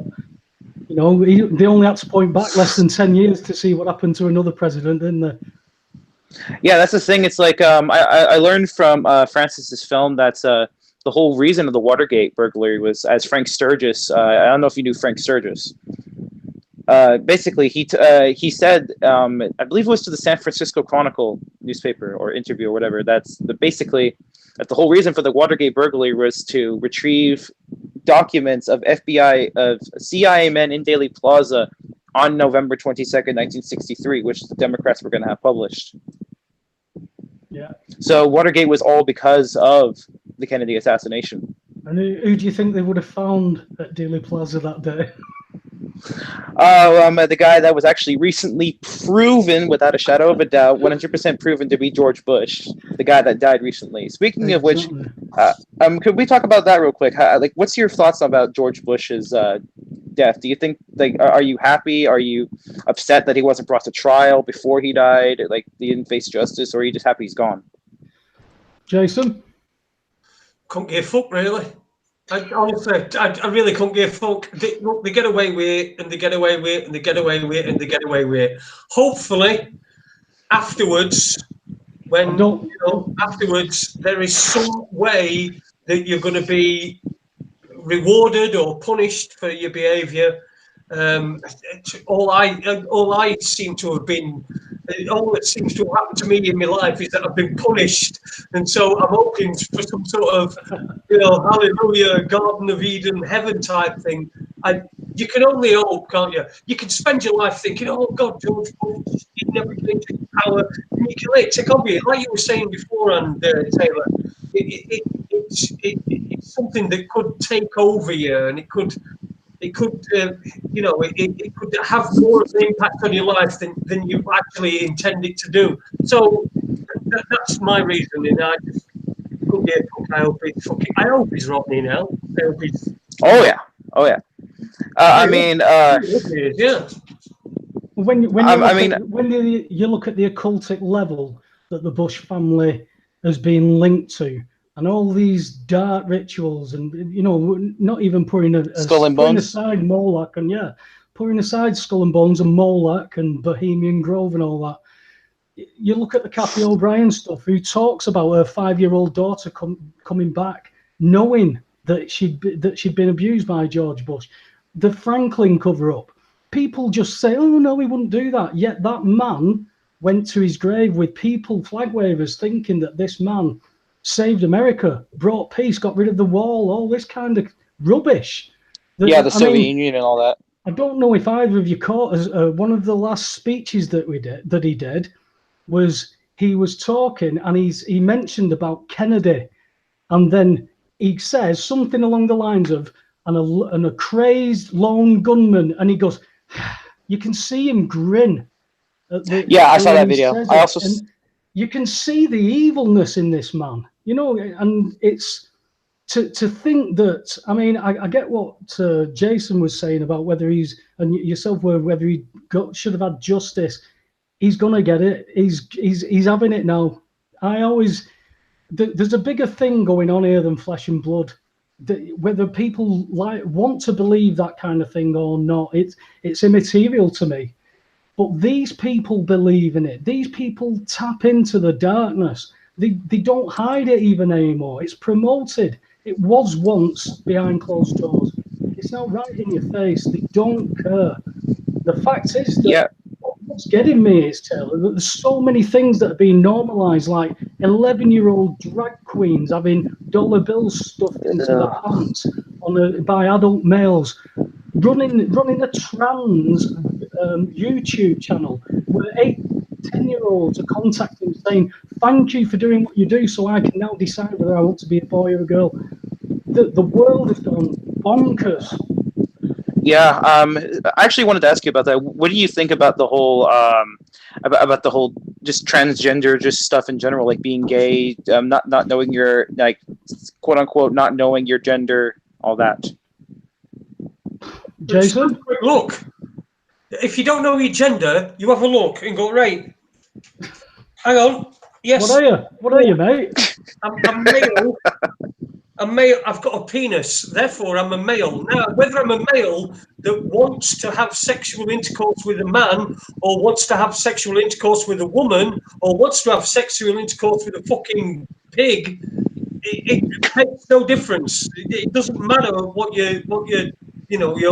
they only had to point back less than 10 years to see what happened to another president, didn't they? Yeah, that's the thing. It's like I learned from Francis's film that the whole reason of the Watergate burglary was, as Frank Sturgis. I don't know if you knew Frank Sturgis. Basically, he said, I believe it was to the San Francisco Chronicle newspaper or interview or whatever, that the whole reason for the Watergate burglary was to retrieve documents of CIA men in Dealey Plaza on November 22nd, 1963, which the Democrats were going to have published. Yeah. So Watergate was all because of the Kennedy assassination. And who do you think they would have found at Dealey Plaza that day? The guy that was actually recently proven, without a shadow of a doubt, 100% proven to be George Bush, the guy that died recently. Speaking of which, could we talk about that real quick? What's your thoughts about George Bush's death? Do you think, are you happy? Are you upset that he wasn't brought to trial before he died? Like, he didn't face justice, or are you just happy he's gone? Jason? Couldn't give a fuck, really. Honestly, I really couldn't give a fuck. They get away with it, and they get away with it, and they get away with it, and they get away with it. Hopefully, afterwards, afterwards, there is some way that you're going to be rewarded or punished for your behaviour. All I seem to have been, all that seems to have happened to me in my life is that I've been punished, and so I'm hoping for some sort of, hallelujah, Garden of Eden, heaven type thing. You can only hope, can't you? You can spend your life thinking, oh God, George Bush, he never came to power. And you can let it take over you, like you were saying beforehand, Taylor. It's something that could take over you, and it could have more of an impact on your life than you actually intend it to do. So that's my reasoning. I just couldn't get I hope he's rotting in hell. I hope he's. Oh yeah. I mean, yeah. When you look at the occultic level that the Bush family has been linked to, and all these dark rituals, and not even putting aside Moloch, and putting aside Skull and Bones and Moloch and Bohemian Grove and all that. You look at the Kathy O'Brien stuff, who talks about her 5-year-old daughter coming back, knowing that she'd been abused by George Bush. The Franklin cover-up. People just say, "Oh no, he wouldn't do that." Yet that man went to his grave with people, flag wavers, thinking that this man saved America, brought peace, got rid of the wall, all this kind of rubbish. The Soviet Union and all that. I don't know if either of you caught one of the last speeches that he did was he was talking, and he mentioned about Kennedy, and then he says something along the lines of and a crazed lone gunman, and he goes, you can see him grin. I saw that video. You can see the evilness in this man, and it's to think that. I mean, I get what Jason was saying about whether he's, and yourself were, whether he should have had justice. He's gonna get it. He's having it now. There's a bigger thing going on here than flesh and blood. Whether people want to believe that kind of thing or not, it's immaterial to me. But these people believe in it. These people tap into the darkness. They don't hide it even anymore. It's promoted. It was once behind closed doors. It's now right in your face. They don't care. The fact is that what's getting me is, Taylor, that there's so many things that are being normalised, like 11-year-old drag queens having dollar bills stuffed into their pants by adult males, running a trans YouTube channel where 8-10-year-olds are contacting saying, "Thank you for doing what you do, so I can now decide whether I want to be a boy or a girl." The world has gone bonkers. Yeah, I actually wanted to ask you about that. What do you think about the whole about the whole just transgender just stuff in general, like being gay, not knowing your, like, quote unquote, not knowing your gender, all that? Jason, look. If you don't know your gender, you have a look and go, right, hang on, yes. What are you, mate? I'm male. I'm male. I've got a penis, therefore I'm a male. Now, whether I'm a male that wants to have sexual intercourse with a man, or wants to have sexual intercourse with a woman, or wants to have sexual intercourse with a fucking pig, it makes no difference. It doesn't matter what your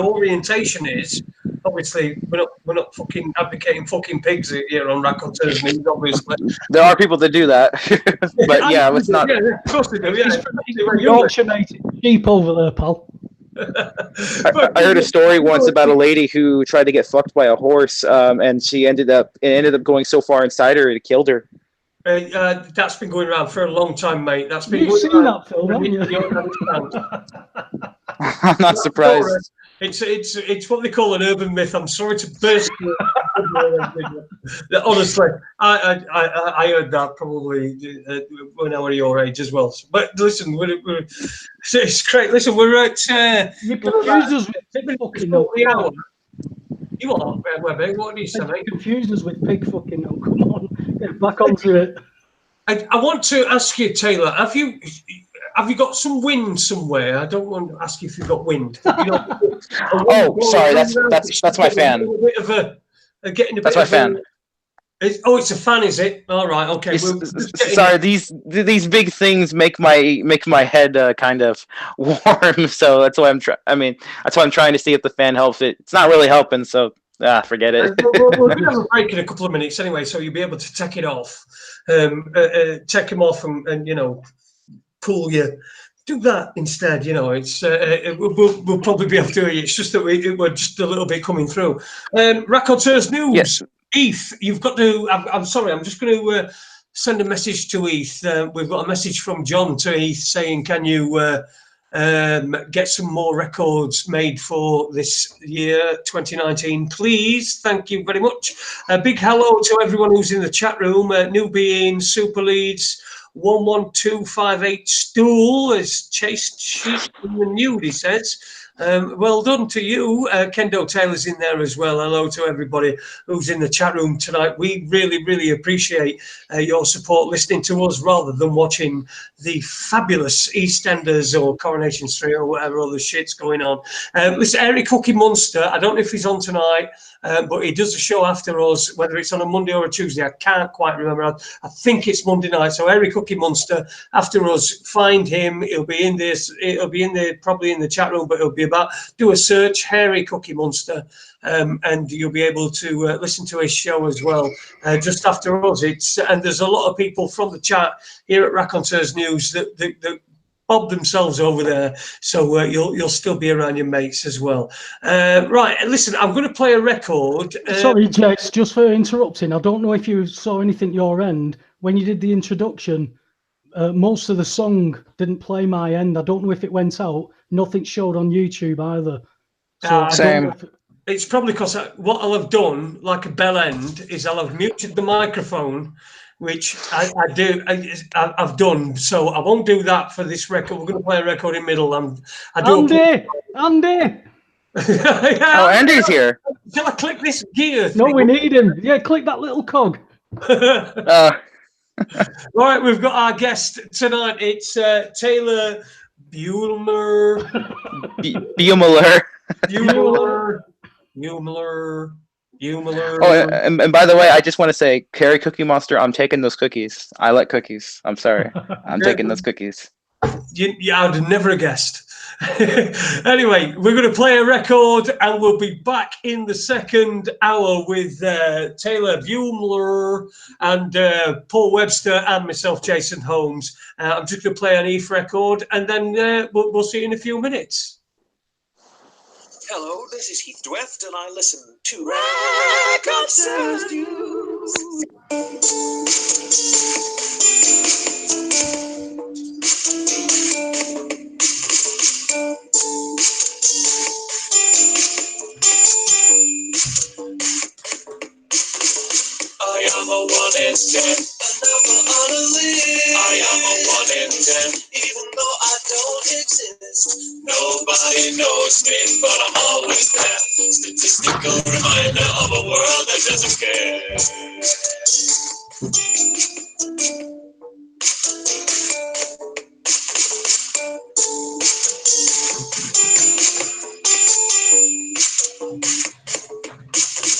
orientation is. Obviously, we're not fucking advocating fucking pigs here on Raconteurs News, obviously. There are people that do that. But yeah, it's not. Yeah, of course they do. Yeah. Yorkshire, mate. Sheep over there, pal. I heard a story once about a lady who tried to get fucked by a horse, and it ended up going so far inside her it killed her. That's been going around for a long time, mate. That's been. You've seen that film, haven't you? I'm not surprised. It's what they call an urban myth. I'm sorry to burst. Honestly, I heard that probably when I was your age as well. But listen, it's great. Listen, we're at. You confused us with pig fucking. No, you are, Webby. What do you say, mate? Confused us with pig fucking. No, come on, get back onto it. I want to ask you, Taylor. have you got some wind somewhere? I don't want to ask you if you've got wind. Oh, sorry, that's my fan. A bit of getting a bit That's my of fan. It's a fan, is it? All right, okay. Sorry, these big things make my head kind of warm. So that's why that's why I'm trying to see if the fan helps. It's not really helping. So forget it. We're going to have a break in a couple of minutes anyway, so you'll be able to take it off, take them off, and pull you. Do that instead. It's we'll probably be able to do it. It's just that we're just a little bit coming through. Raconteurs news. Yes. Heath, you've got to. I'm sorry. I'm just going to send a message to Heath. We've got a message from John to Heath saying, "Can you get some more records made for this year, 2019, please? Thank you very much." A big hello to everyone who's in the chat room. New Being, Super Leads, 11258 Stool is chased sheep in the nude, he says. Well done to you. Kendo Taylor's in there as well. Hello to everybody who's in the chat room tonight. We really, really appreciate your support, listening to us rather than watching the fabulous EastEnders or Coronation Street or whatever other shit's going on. Listen, Eric Cookie Munster, I don't know if he's on tonight, but he does a show after us, whether it's on a Monday or a Tuesday. I can't quite remember. I think it's Monday night. So Eric Cookie Munster, after us, find him. He'll be in this. It'll be in there, probably in the chat room, but it'll be about, do a search, Hairy Cookie Munster, and you'll be able to listen to his show as well. Just after us, and there's a lot of people from the chat here at Raconteurs News that bob themselves over there, so you'll still be around your mates as well. Right, listen, I'm going to play a record. Sorry, Jax, just for interrupting. I don't know if you saw anything at your end when you did the introduction. Most of the song didn't play my end. I don't know if it went out. Nothing showed on YouTube either. So same. It's probably because what I'll have done, like a bell end, is I'll have muted the microphone, which I've done. So I won't do that for this record. We're going to play a record in the middle. Andy! Oh, Andy's here. Shall I click this gear? No, we need him. Yeah, click that little cog. All right, we've got our guest tonight. It's Taylor Beumeler. Beumeler. Oh, and by the way, I just want to say, Carrie Cookie Monster, I'm taking those cookies. I like cookies. I'm sorry. I'm taking those cookies. Yeah, I'd have never guessed. Anyway, we're going to play a record and we'll be back in the second hour with Taylor Beumeler and Paul Webster and myself, Jason Holmes. I'm just going to play an Heath record and then we'll see you in a few minutes. Hello, this is Heath Dweft, and I listen to Raconteurs News. I am a 1 in 10, another anomaly. I am a 1 in 10, even though I don't exist. Nobody knows me, but I'm always there. Statistical reminder of a world that doesn't care.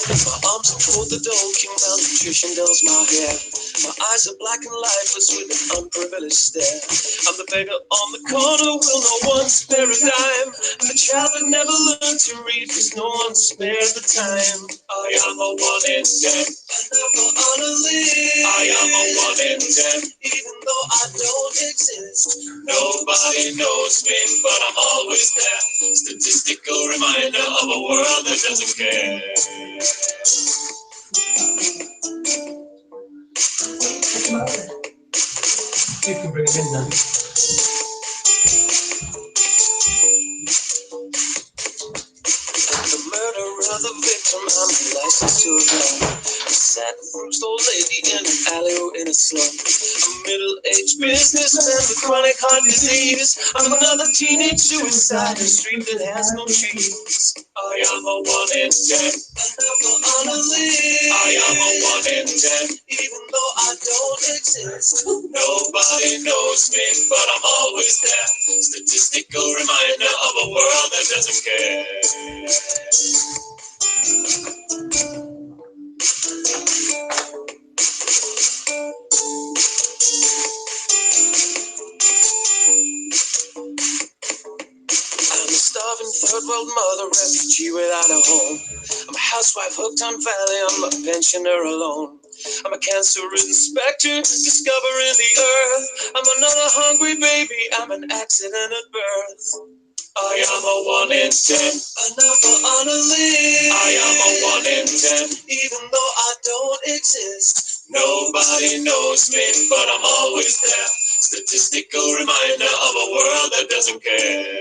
My arms are full, the dole, malnutrition dulls my hair. My eyes are black and lifeless with an unprivileged stare. I'm the beggar on the corner, will no one spare a dime. I'm the child that never learned to read, cause no one spared the time. I am a 1 in 10, another anomaly. I am a 1 in 10, even though I don't exist. Nobody knows me, but I'm always there. Statistical reminder of a world that doesn't care. You can bring him in then. The murderer, the victim, I'm licensed to a gun. A sad, bruised old lady in an alley or in a slum. A middle-aged businessman with chronic heart disease. I'm another teenage suicide in a street that has no trees. I am a 1 in 10, another anomaly. I am a 1 in 10, even though I don't exist. Nobody knows me, but I'm always there. third-world mother, refugee without a home. I'm a housewife hooked on Valley, I'm a pensioner alone. I'm a cancer-ridden specter, discovering the earth. I'm another hungry baby, I'm an accident at birth. I am a 1 in 10, another anomaly. I am a 1 in 10, even though I don't exist. Nobody knows me, but I'm always there. Statistical reminder of a world that doesn't care.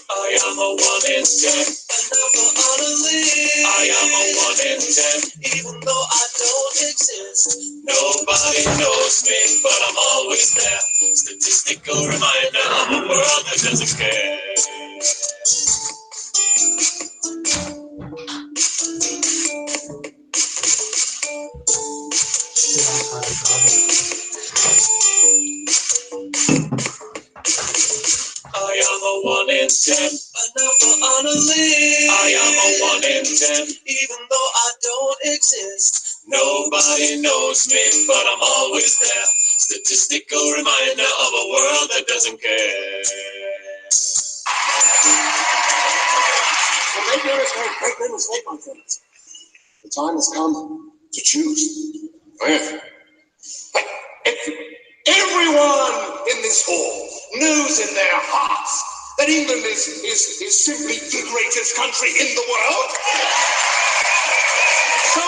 I am a 1 in 10, another anomaly. I am a 1 in 10, even though I don't exist. Nobody knows me, but I'm always there. Statistical reminder of a world that doesn't care. I am a 1 in 10, another anomaly. I am a 1 in 10, even though I don't exist. Nobody knows me, but I'm always there. Statistical reminder of a world that doesn't care. Well, make no mistake, my friends. The time has come to choose. Well, but everyone in this hall knows in their hearts that England is simply the greatest country in the world. So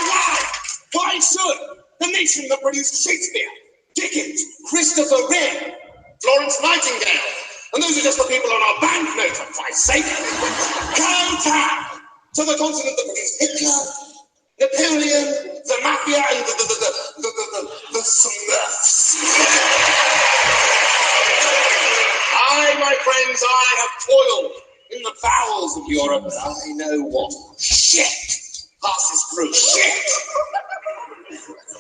why should the nation that produced Shakespeare, Dickens, Christopher Wren, Florence Nightingale, and those are just the people on our banknote, for Christ's sake, go down to the continent that produced Hitler, Napoleon, the Mafia, and the Smurfs? My friends, I have toiled in the bowels of Europe, and I know what shit passes through shit.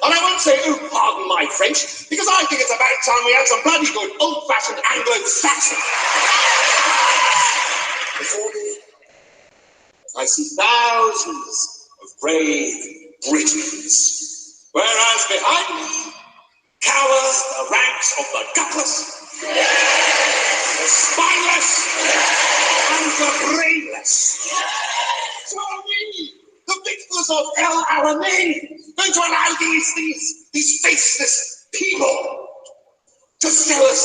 And I won't say, oh, pardon my French, because I think it's about time we had some bloody good old-fashioned Anglo-Saxon. Before me, I see thousands of brave Britons, whereas behind me cowers the ranks of the gutless, the spineless, and the brainless. So are we, the victors of El Alamein, going to allow these faceless people to sell us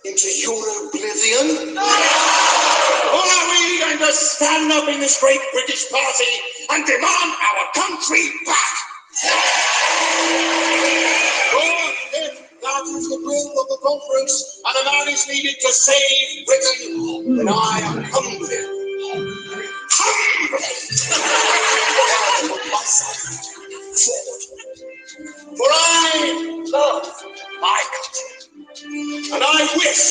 into your oblivion? Or are we going to stand up in this great British party and demand our country back? Or if that is the will of the conference and a man is needed to save Britain, then I am hungry. For I love my country, and I wish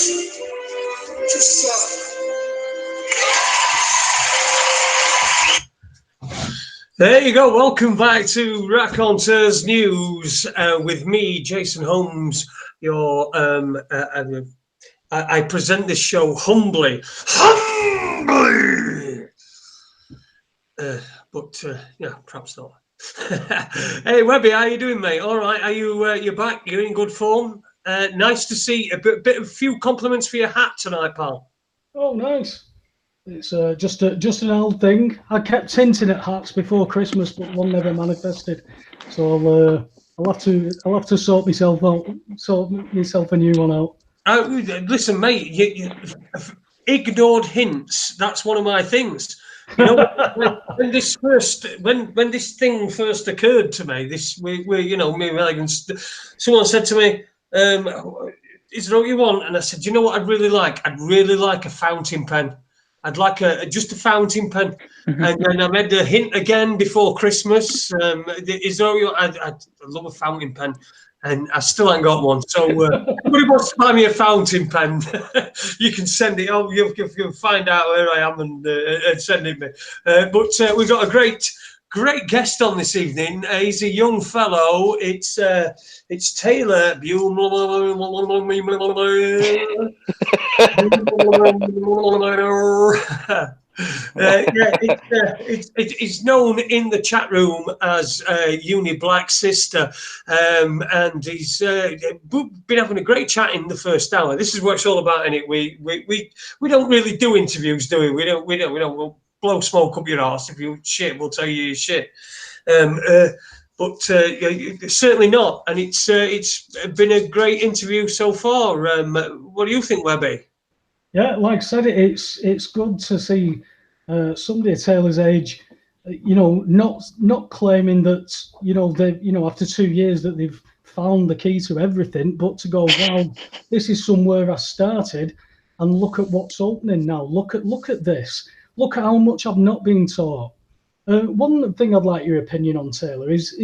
to serve. There you go. Welcome back to Raconteurs News with me, Jason Holmes. I present this show humbly, but yeah, perhaps not. Hey, Webby, how you doing, mate? All right, are you back? You're in good form. Nice to see a few compliments for your hat tonight, pal. Oh, nice. It's just an old thing. I kept hinting at hats before Christmas, but one never manifested. So I'll have to sort myself a new one out. Listen, mate, you ignored hints. That's one of my things. You know, when this thing first occurred to me, someone said to me, "Is it what you want?" And I said, "You know what I'd really like? I'd really like a fountain pen. I'd like just a fountain pen." And then I made the hint again before Christmas. Is there what you want? I'd love a fountain pen. And I still ain't got one. So anybody wants to buy me a fountain pen, you can send it. Oh, you'll find out where I am and send it me. But we've got a great guest on this evening. He's a young fellow. It's Taylor Beumeler. It's known in the chat room as Uni Black Sister, and he's been having a great chat in the first hour. This is what it's all about, innit? We don't really do interviews, do we? We don't. We'll blow smoke up your arse. If you shit, we'll tell you your shit. But certainly not. And it's been a great interview so far. What do you think, Webby? Yeah, like I said, it's good to see somebody at Taylor's age, not claiming that they after 2 years that they've found the key to everything, but to go, wow, this is somewhere I started, and look at what's opening now. Look at this. Look at how much I've not been taught. One thing I'd like your opinion on, Taylor, is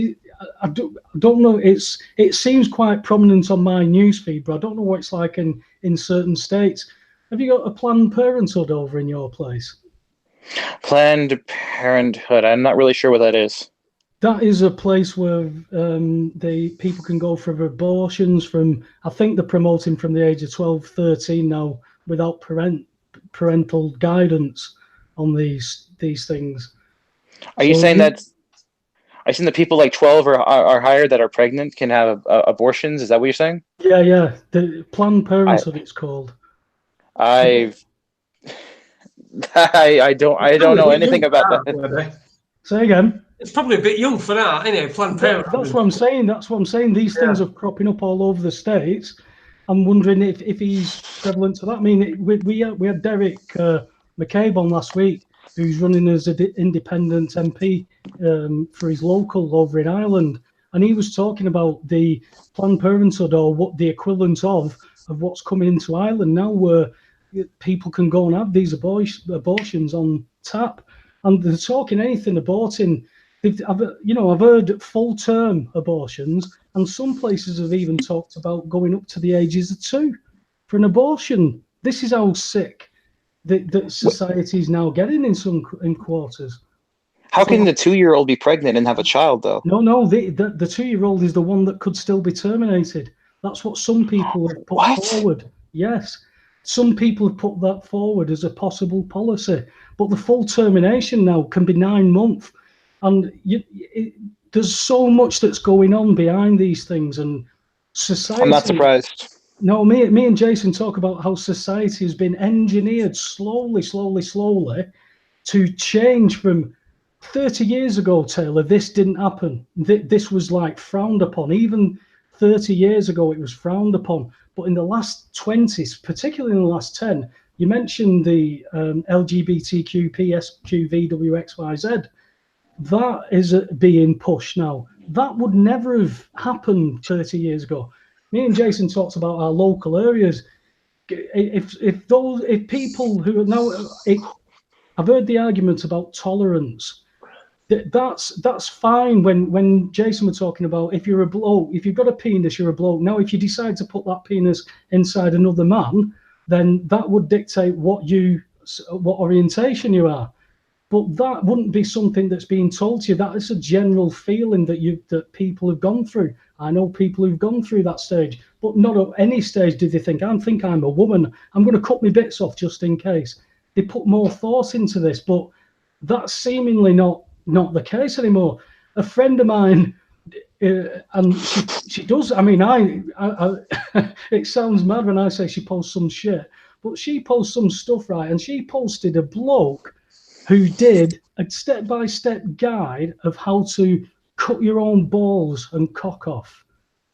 I don't know. It seems quite prominent on my newsfeed, but I don't know what it's like in certain states. Have you got a Planned Parenthood over in your place? Planned Parenthood. I'm not really sure what that is. That is a place where the people can go for abortions from, I think they're promoting from the age of 12, 13 now, without parental guidance on these things. Are you saying that people like 12 or higher that are pregnant can have abortions? Is that what you're saying? Yeah. The Planned Parenthood, it's called. I don't know anything about that. Say again. It's probably a bit young for that, isn't it? Planned Parenthood. That's what I'm saying. These things are cropping up all over the states. I'm wondering if he's prevalent to that. I mean, we had Derek McCabe on last week, who's running as an independent MP for his local over in Ireland, and he was talking about the Planned Parenthood, or what the equivalent of what's coming into Ireland now, where people can go and have these abortions on tap, and they're talking anything aborting. I've heard full-term abortions, and some places have even talked about going up to the ages of 2 for an abortion. This is how sick that society is now getting in quarters. How can the 2-year-old be pregnant and have a child, though? No, the 2-year-old is the one that could still be terminated. That's what some people have put forward. Yes. Some people have put that forward as a possible policy, but the full termination now can be 9 months. And there's so much that's going on behind these things, and society. I'm not surprised. No, me and Jason talk about how society has been engineered slowly to change from 30 years ago, Taylor. This didn't happen. This was like frowned upon. Even 30 years ago, it was frowned upon. But in the last 20s, particularly in the last 10, you mentioned the LGBTQ, PSQVWXYZ. That is being pushed now. That would never have happened 30 years ago. Me and Jason talked about our local areas. If people who are now, I've heard the argument about tolerance. That's fine. When Jason was talking about, if you're a bloke, if you've got a penis, you're a bloke. Now, if you decide to put that penis inside another man, then that would dictate what orientation you are. But that wouldn't be something that's being told to you. That is a general feeling that people have gone through. I know people who've gone through that stage, but not at any stage did they think, I think I'm a woman, I'm going to cut my bits off just in case. They put more thought into this, but that's seemingly not the case anymore. A friend of mine, and she does, I mean, I it sounds mad when I say she posts some shit, but she posts some stuff, right? And she posted a bloke who did a step-by-step guide of how to cut your own balls and cock off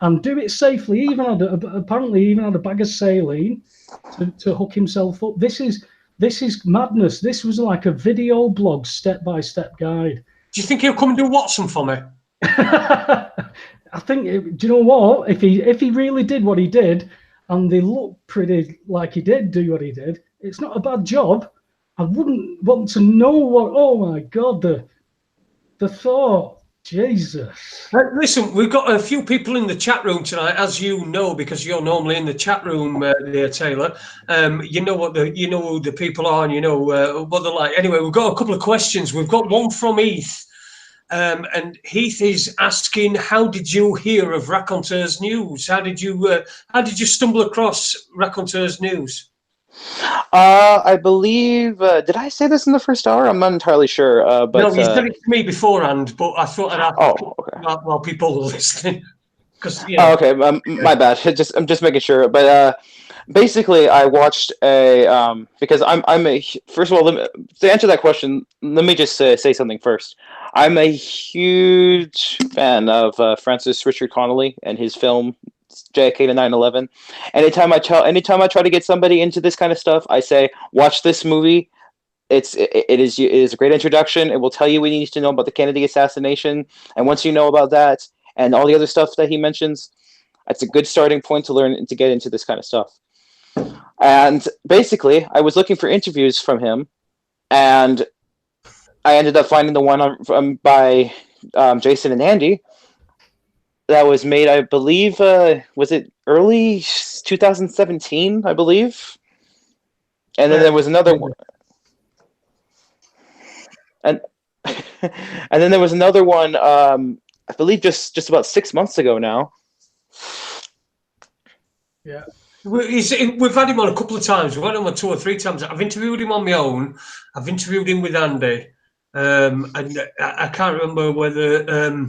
and do it safely. Apparently even had a bag of saline to hook himself up. This is madness. This was like a video blog step-by-step guide. Do you think he'll come and do Watson for me? I think, do you know what? If he really did what he did, and they look pretty like he did do what he did, it's not a bad job. I wouldn't want to know what. Oh my God, the thought. Jesus. Listen, we've got a few people in the chat room tonight, as you know, because you're normally in the chat room there, Taylor. You know who the people are, and you know what they're like. Anyway, we've got a couple of questions. We've got one from Heath, and Heath is asking, "How did you hear of Raconteurs News? How did you stumble across Raconteurs News?" I believe. Did I say this in the first hour? I'm not entirely sure. But No, you said it to me beforehand, but I thought I'd ask oh, okay. while people are listening. Because Oh, okay. My bad. I'm just making sure. But basically, I watched a because I'm a first of all, to answer that question, let me just say something first. I'm a huge fan of Francis Richard Connolly and his film JFK to 9/11. Anytime I try to get somebody into this kind of stuff, I say watch this movie. It is a great introduction. It will tell you what you need to know about the Kennedy assassination, and once you know about that and all the other stuff that he mentions, it's a good starting point to learn and to get into this kind of stuff. And basically, I was looking for interviews from him, and I ended up finding the one by Jason and Andy that was made, I believe, was it early 2017, I believe? And then there was another one. And and then there was another one, I believe just about 6 months ago now. Yeah. We've had him on a couple of times. We've had him on 2 or 3 times. I've interviewed him on my own. I've interviewed him with Andy. And I can't remember whether...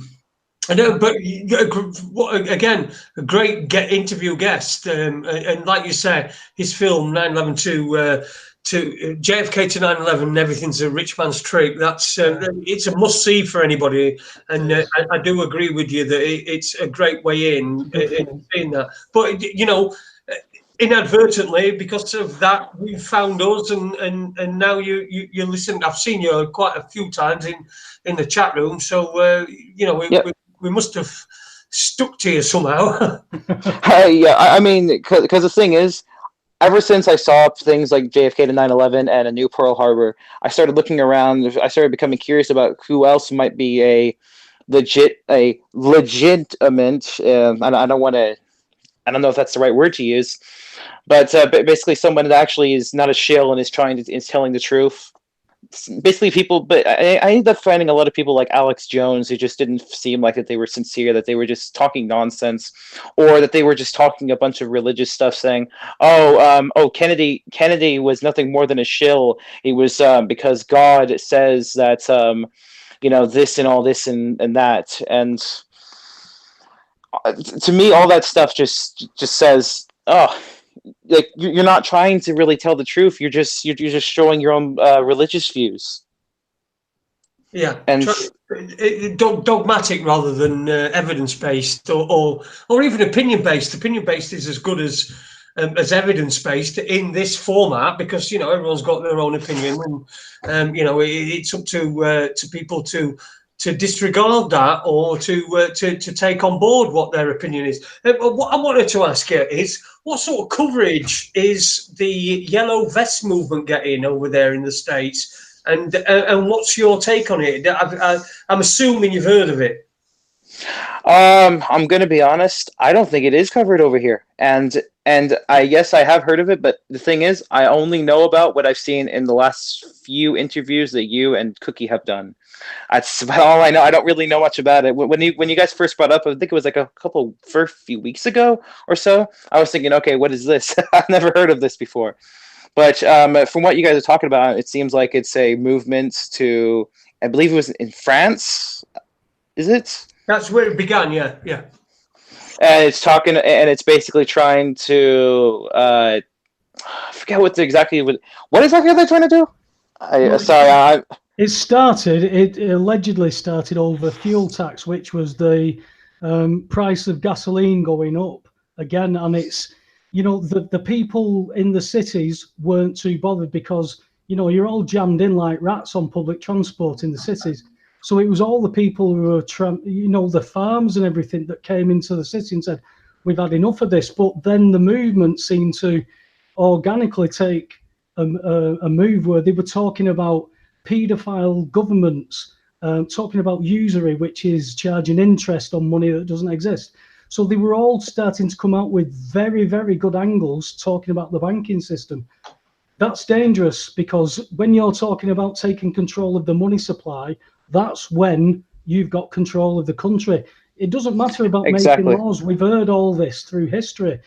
I know, but again, a great interview guest. And like you say, his film 9/11 to JFK to 9/11, everything's a rich man's trick. That's it's a must see for anybody, and I do agree with you that it's a great way in seeing that. But inadvertently, because of that, you found us, and now you listen. I've seen you quite a few times in the chat room, so we must have stuck to you somehow. Yeah, I mean, because the thing is, ever since I saw things like JFK to 9/11 and A New Pearl Harbour, I started looking around. I started becoming curious about who else might be a legitimate. I don't want to. I don't know if that's the right word to use, but basically someone that actually is not a shill and is telling the truth. Basically, people. But I ended up finding a lot of people like Alex Jones who just didn't seem like that they were sincere, that they were just talking nonsense, or that they were just talking a bunch of religious stuff, saying, Kennedy was nothing more than a shill. He was because God says that this and all this and that, and to me, all that stuff just says, oh. Like you're not trying to really tell the truth. You're just showing your own religious views. Yeah, and dogmatic rather than evidence based, or even opinion based. Opinion based is as good as evidence based in this format, because everyone's got their own opinion, and it's up to people to disregard that or to take on board what their opinion is. What I wanted to ask you is, what sort of coverage is the Yellow Vest movement getting over there in the States, and what's your take on it? I'm assuming you've heard of it. I'm going to be honest. I don't think it is covered over here, and yes, I have heard of it. But the thing is, I only know about what I've seen in the last few interviews that you and Cookie have done. That's about all I know. I don't really know much about it. When you guys first brought up, I think it was like a few weeks ago or so, I was thinking, okay, what is this? I've never heard of this before. But from what you guys are talking about, it seems like it's a movement to, I believe it was in France. Is it? That's where it began. Yeah. And it's basically trying to, I forget what exactly are they trying to do? It allegedly started over fuel tax, which was the price of gasoline going up again. And it's, the people in the cities weren't too bothered because, you're all jammed in like rats on public transport in the cities. So it was all the people who were, the farms and everything that came into the city and said, we've had enough of this. But then the movement seemed to organically take a move where they were talking about paedophile governments, talking about usury, which is charging interest on money that doesn't exist. So they were all starting to come out with very, very good angles talking about the banking system. That's dangerous, because when you're talking about taking control of the money supply, that's when you've got control of the country. It doesn't matter about making laws. We've heard all this through history.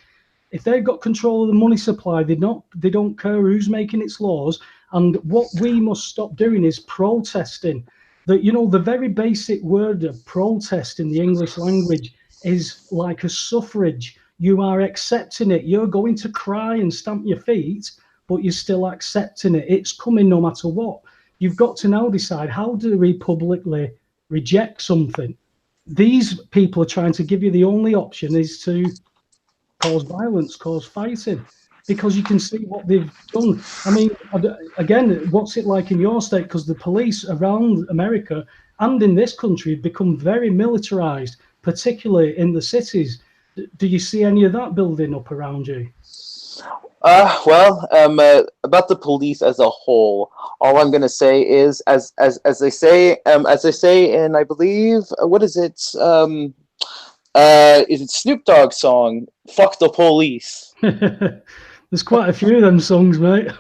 If they've got control of the money supply, they don't care who's making its laws. And what we must stop doing is protesting. That, you know, the very basic word of protest in the English language is like a suffrage. You are accepting it. You're going to cry and stamp your feet, but you're still accepting it. It's coming no matter what. You've got to now decide, how do we publicly reject something? These people are trying to give you the only option is to cause violence, cause fighting, because you can see what they've done. I mean, again, what's it like in your state? Because the police around America and in this country have become very militarized, particularly in the cities. Do you see any of that building up around you? Well, about the police as a whole, all I'm gonna say is, as they say, in, I believe, what is it? Is it Snoop Dogg's song, "Fuck the Police"? There's quite a few of them songs, mate.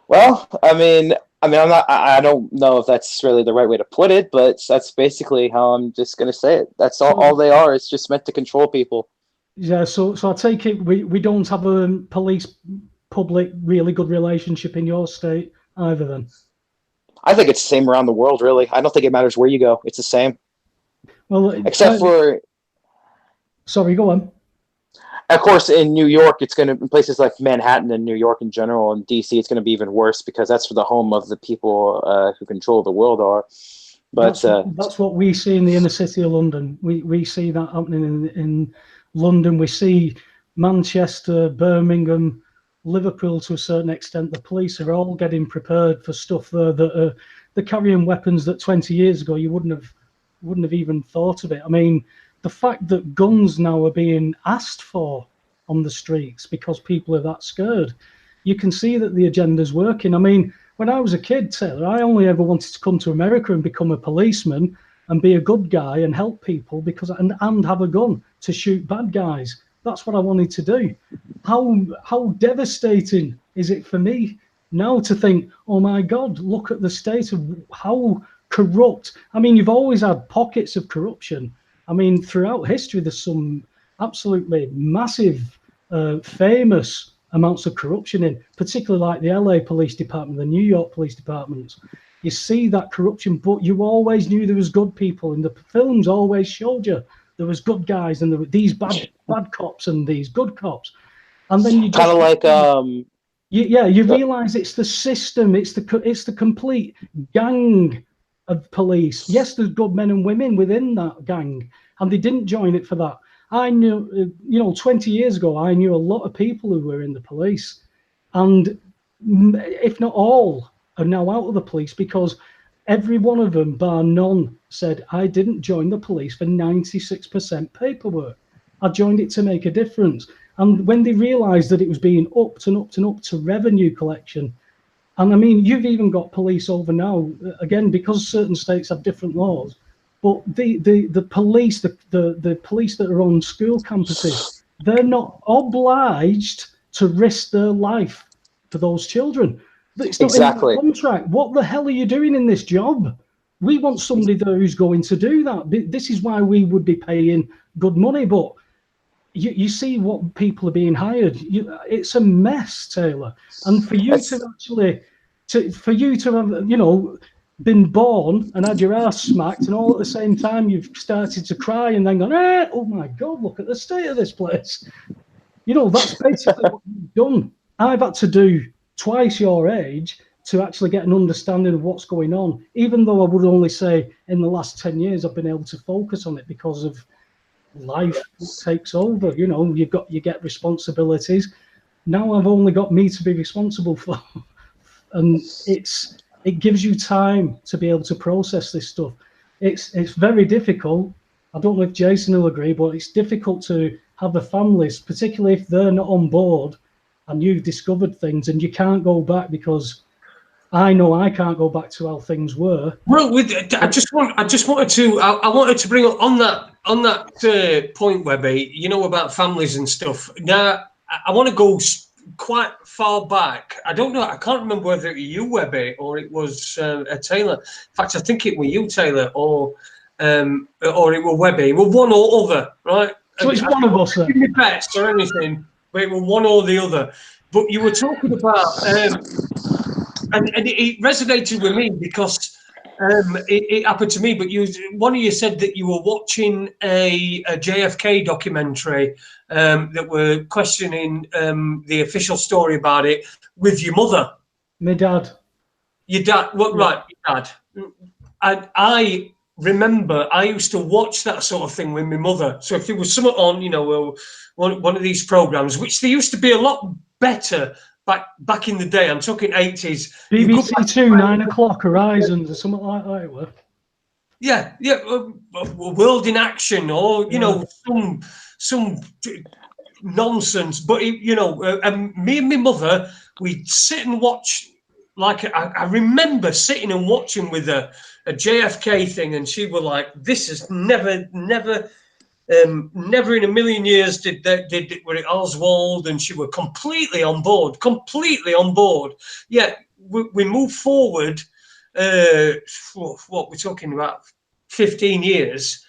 Well, I don't know if that's really the right way to put it, but that's basically how I'm just gonna say it. That's all they are. It's just meant to control people. Yeah, so I take it we don't have a police-public really good relationship in your state either then? I think it's the same around the world, really. I don't think it matters where you go. It's the same. Well, except for... Sorry, go on. Of course, in New York, it's going to, in places like Manhattan and New York in general, and DC, it's going to be even worse because that's where the home of the people who control the world are. But that's what we see in the inner city of London. We see that happening in London. We see Manchester, Birmingham, Liverpool to a certain extent. The police are all getting prepared for stuff there that they're carrying weapons that 20 years ago you wouldn't have even thought of it. I mean, the fact that guns now are being asked for on the streets because people are that scared, you can see that the agenda's working. I mean, when I was a kid, Taylor, I only ever wanted to come to America and become a policeman and be a good guy and help people and have a gun to shoot bad guys. That's what I wanted to do. How devastating is it for me now to think, oh my God, look at the state of how corrupt. I mean, you've always had pockets of corruption. I mean, throughout history, there's some absolutely massive, famous amounts of corruption in, particularly like the LA Police Department, the New York Police Departments. You see that corruption, but you always knew there was good people, and the films always showed you there was good guys and there were these bad cops and these good cops. And then you just, kind of like you realize it's the system, it's the complete gang of police. Yes, there's good men and women within that gang, and they didn't join it for that. I knew, 20 years ago, I knew a lot of people who were in the police, and if not all are now out of the police because every one of them, bar none, said, I didn't join the police for 96% paperwork. I joined it to make a difference. And when they realised that it was being upped and upped and upped to revenue collection, and I mean, you've even got police over now, again, because certain states have different laws, but the police, the police that are on school campuses, they're not obliged to risk their life for those children. It's not exactly in the contract. What the hell are you doing in this job? We want somebody there who's going to do that. This is why we would be paying good money. But you see what people are being hired. It's a mess, Taylor. And for you for you to have, been born and had your ass smacked, and all at the same time you've started to cry and then gone, oh my God, look at the state of this place. That's basically what you've done. I've had to do twice your age to actually get an understanding of what's going on, even though I would only say in the last 10 years I've been able to focus on it because of life takes over. You get responsibilities. Now I've only got me to be responsible for, and it gives you time to be able to process this stuff. It's very difficult. I don't know if Jason will agree, but it's difficult to have the families, particularly if they're not on board and you've discovered things and you can't go back, because I know I can't go back to how things were. Well, I wanted to bring up on that point, Webby, about families and stuff. Now, I want to go quite far back. I don't know. I can't remember whether it was you, Webby, or it was Taylor. In fact, I think it was you, Taylor, or it was Webby. Well, one or other, right? So it's one of us then. Give me bets or anything, but it was one or the other. But you were talking about, and it resonated with me because it happened to me. But one of you said that you were watching a JFK documentary that were questioning the official story about it with your mother. My dad. Your dad, what? Yeah. Right, your dad. And I remember I used to watch that sort of thing with my mother. So if there was something on, you know, one of these programs, which they used to be a lot better back in the day. I'm talking 80s. BBC Two, 9 o'clock, Horizons, or something like that. It were. Yeah, World in Action, or you know, some nonsense. But you know, me and my mother, we'd sit and watch. Like I remember sitting and watching with a JFK thing, and she was like, "This is never in a million years did were it Oswald," and she was completely on board. Yeah, we move forward. What we're talking about, 15 years,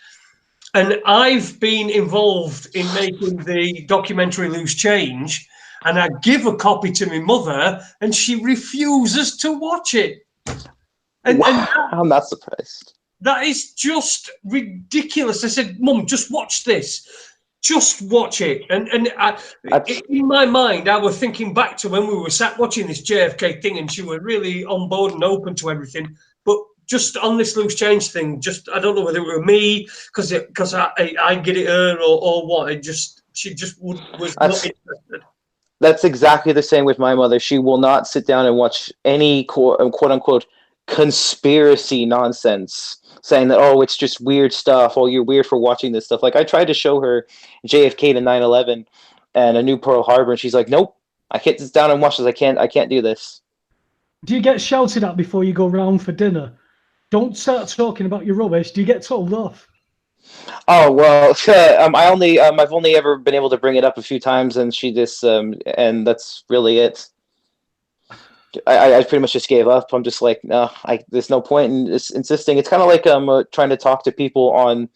and I've been involved in making the documentary Loose Change. And I give a copy to my mother, and she refuses to watch it. And, wow, I'm not surprised. That is just ridiculous. I said, "Mum, just watch this. Just watch it." And in my mind, I was thinking back to when we were sat watching this JFK thing, and she was really on board and open to everything. But just on this Loose Change thing, I don't know whether it were me because I get it her or what. She just was not interested. That's exactly the same with my mother. She will not sit down and watch any quote unquote conspiracy nonsense, saying that, oh, it's just weird stuff. Oh, you're weird for watching this stuff. Like I tried to show her JFK to 9/11 and A New Pearl Harbour, and she's like, nope, I can't sit down and watch this. I can't do this. Do you get shouted at before you go round for dinner? Don't start talking about your rubbish. Do you get told off? Oh well, I've only ever been able to bring it up a few times, and she just and that's really it. I pretty much just gave up. I'm just like, no, there's no point in insisting. It's kind of like trying to talk to people on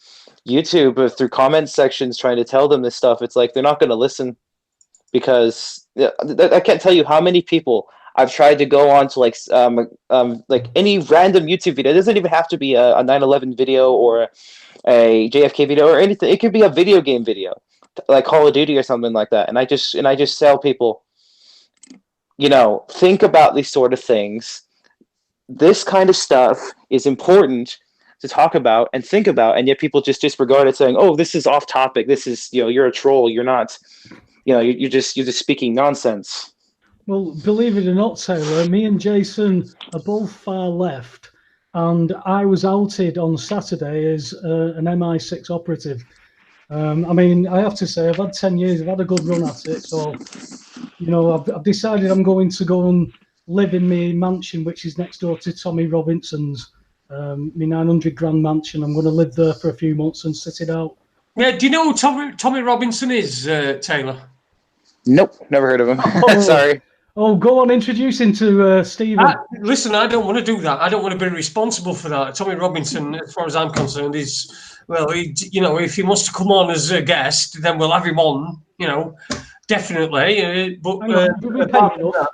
YouTube through comment sections, trying to tell them this stuff. It's like they're not going to listen because I can't tell you how many people I've tried to go on to like any random YouTube video. It doesn't even have to be a 9/11 video or a JFK video or anything. It could be a video game video, like Call of Duty or something like that. And I just tell people, you know, think about these sort of things. This kind of stuff is important to talk about and think about, and yet people just disregard it, saying, "Oh, this is off topic. This is, you know, you're a troll. You're not, you know, you're just speaking nonsense." Well, believe it or not, Taylor, me and Jason are both far left. And I was outed on Saturday as an MI6 operative. I mean, I have to say, I've had 10 years, I've had a good run at it. So, you know, I've decided I'm going to go and live in my mansion, which is next door to Tommy Robinson's, my 900 grand mansion. I'm going to live there for a few months and sit it out. Yeah, do you know who Tommy Robinson is, Taylor? Nope, never heard of him. Oh. Sorry. Oh, go on, introduce him to Stephen. Listen, I don't want to do that. I don't want to be responsible for that. Tommy Robinson, as far as I'm concerned, is, well, you know, if he wants to come on as a guest, then we'll have him on, you know, definitely. But do we pay enough?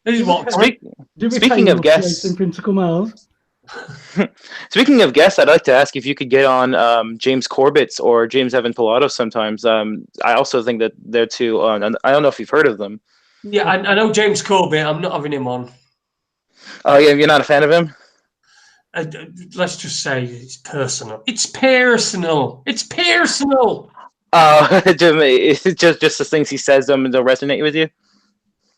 This is what. Speaking of guests, for him to come out. Speaking of guests, I'd like to ask if you could get on James Corbett's or James Evan Pilato sometimes. I also think that they're two. I don't know if you've heard of them. Yeah, I know James Corbett. I'm not having him on. Oh, yeah, you're not a fan of him? Let's just say it's personal. It's personal. It's personal. Oh, is it just the things he says don't resonate with you?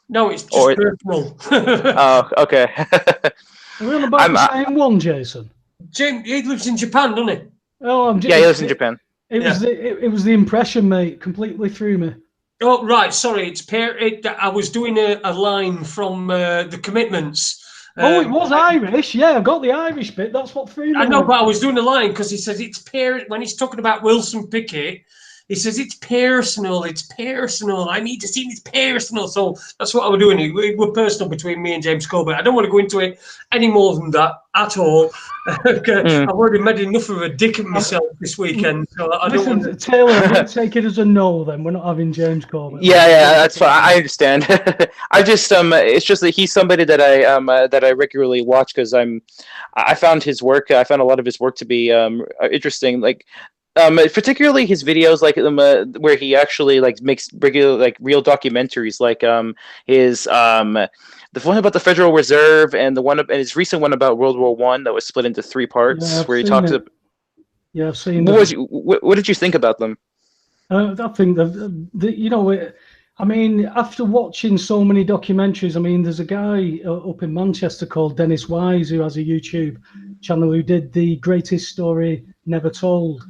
No, it's just personal. Oh, okay. Are we on about the same one, Jason? James, he lives in Japan, doesn't he? Oh, yeah, he lives in Japan. It was the impression, mate. Completely threw me. Oh, right. Sorry. I was doing a line from The Commitments. Oh, it was Irish. Yeah, I got the Irish bit. That's what threw me. I know, but I was doing a line because he says it's when he's talking about Wilson Pickett, He says, it's personal. I need to see it's personal. So that's what I was doing. It was personal between me and James Corbett. I don't want to go into it any more than that at all. I've already made enough of a dick of myself this weekend. So I don't want to... Taylor, I'm going to take it as a no then. We're not having James Corbett. Yeah, that's fine. I understand. I just it's just that he's somebody that I regularly watch because I found his work. I found a lot of his work to be interesting. Like particularly his videos, like where he actually like makes regular like real documentaries, like his the one about the Federal Reserve and and his recent one about World War One that was split into 3 parts, where he talks about. Yeah, I've seen. What did you think about them? I think I mean, after watching so many documentaries, I mean, there's a guy up in Manchester called Dennis Wise who has a YouTube channel who did the Greatest Story Never Told.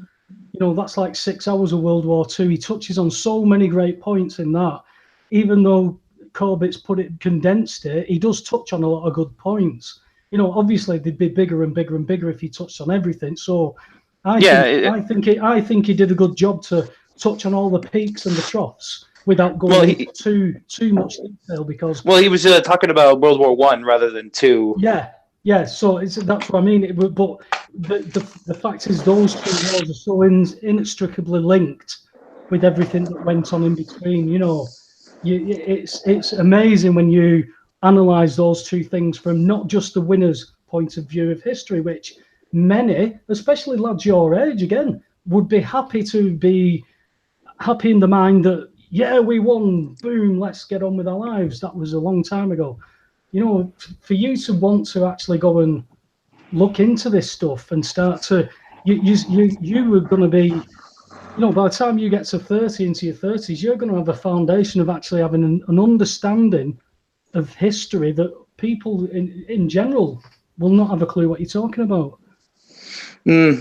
That's like 6 hours of World War II. He touches on so many great points in that. Even though Corbett's condensed it, he does touch on a lot of good points. Obviously they'd be bigger and bigger and bigger if he touched on everything. So I think he did a good job to touch on all the peaks and the troughs without going into too much detail because. Well, he was talking about World War One rather than two. Yeah. So that's what I mean. But the fact is, those 2 wars are so inextricably linked with everything that went on in between. It's amazing when you analyze those 2 things from not just the winner's point of view of history, which many, especially lads your age, again, would be happy in the mind that, yeah, we won, boom, let's get on with our lives. That was a long time ago. For you to want to actually go and look into this stuff and start to, you were going to be, by the time you get to 30, into your 30s, you're going to have a foundation of actually having an understanding of history that people in general will not have a clue what you're talking about.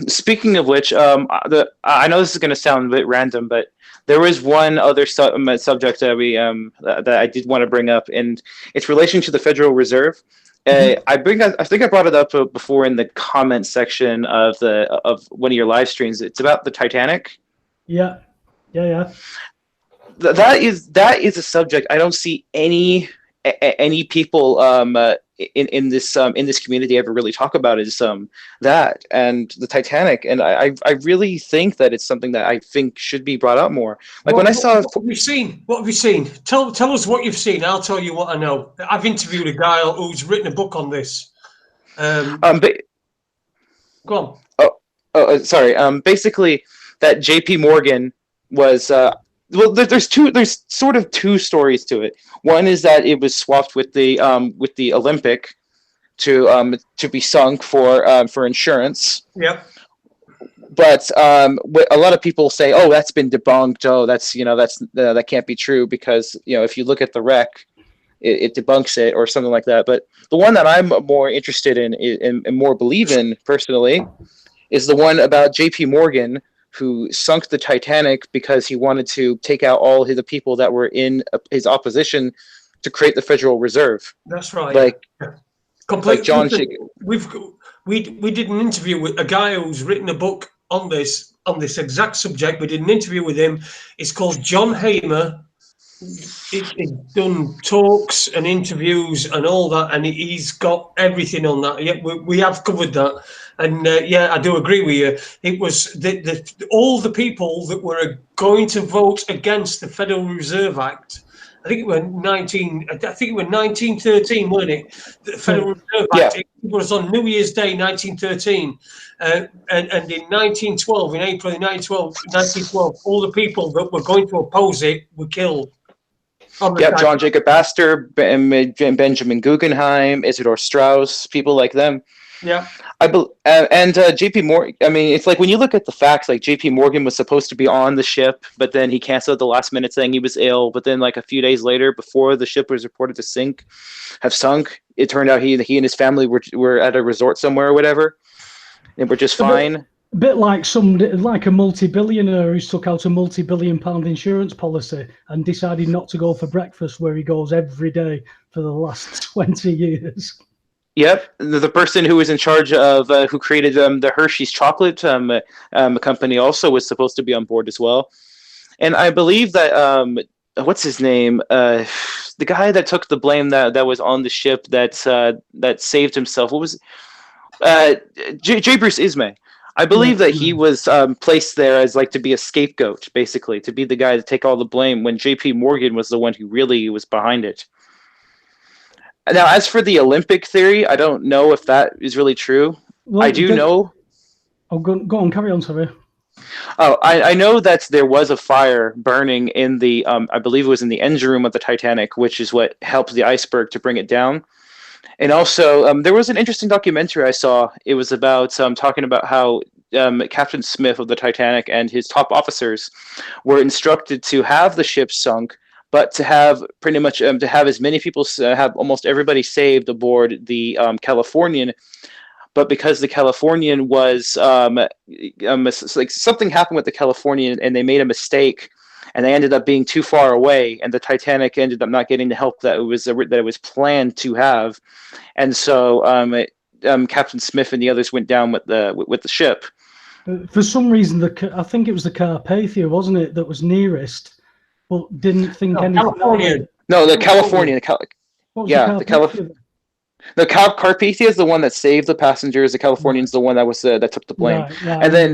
Speaking of which, I know this is going to sound a bit random, but there was one other subject that that I did want to bring up, and its relation to the Federal Reserve. I think I brought it up before in the comment section of one of your live streams. It's about the Titanic. Yeah. That is a subject I don't see any people in this community ever really talk about is that and the Titanic, and I really think that it's something that I think should be brought up more. Like what have you seen? What have you seen? Tell us what you've seen. I'll tell you what I know. I've interviewed a guy who's written a book on this. But go on. Sorry. Basically, that J.P. Morgan was. There's sort of 2 stories to it. One is that it was swapped with the Olympic to be sunk for insurance. Yep. But a lot of people say, oh, that's been debunked. Oh, that can't be true because if you look at the wreck, it debunks it or something like that. But the one that I'm more interested in and more believe in personally is the one about J.P. Morgan, who sunk the Titanic because he wanted to take out all the people that were in his opposition to create the Federal Reserve. That's right. Like John. We did an interview with a guy who's written a book on this exact subject. We did an interview with him. It's called John Hamer. He's done talks and interviews and all that, and he's got everything on that. Yeah, we have covered that. And I do agree with you. It was all the people that were going to vote against the Federal Reserve Act. I think it was 1913, wasn't it? The Federal Reserve Act. It was on New Year's Day, 1913, and in 1912, in April 1912, all the people that were going to oppose it were killed. John Jacob Astor, Benjamin Guggenheim, Isidor Straus, people like them. Yeah, and J.P. Morgan. I mean, it's like when you look at the facts, like J.P. Morgan was supposed to be on the ship, but then he canceled at the last minute saying he was ill. But then, like a few days later, before the ship was reported to have sunk, it turned out he and his family were at a resort somewhere or whatever, and were just fine. A bit like a multi-billionaire who's took out a multi-billion-pound insurance policy and decided not to go for breakfast where he goes every day for the last 20 years. Yep, the person who was in charge of who created the Hershey's chocolate company also was supposed to be on board as well. And I believe that what's his name? The guy that took the blame that was on the ship that saved himself. What was J. Bruce Ismay? I believe that he was placed there as like to be a scapegoat, basically, to be the guy to take all the blame when J.P. Morgan was the one who really was behind it. Now, as for the Olympic theory, I don't know if that is really true. Well, I do know. Oh, go on, carry on, sorry. Oh, I know that there was a fire burning in the, I believe it was in the engine room of the Titanic, which is what helped the iceberg to bring it down. And also, there was an interesting documentary I saw. It was about talking about how Captain Smith of the Titanic and his top officers were instructed to have the ship sunk, but to have pretty much to have as many people, have almost everybody saved aboard the Californian. But because the Californian was like something happened with the Californian and they made a mistake and they ended up being too far away, and the Titanic ended up not getting the help that it was planned to have, and so Captain Smith and the others went down with the ship. For some reason, I think it was the Carpathia, wasn't it, that was nearest, but didn't think anything. California. No, the Californian. The Carpathia? The Carpathia is the one that saved the passengers. The Californian's the one that was that took the blame. Right,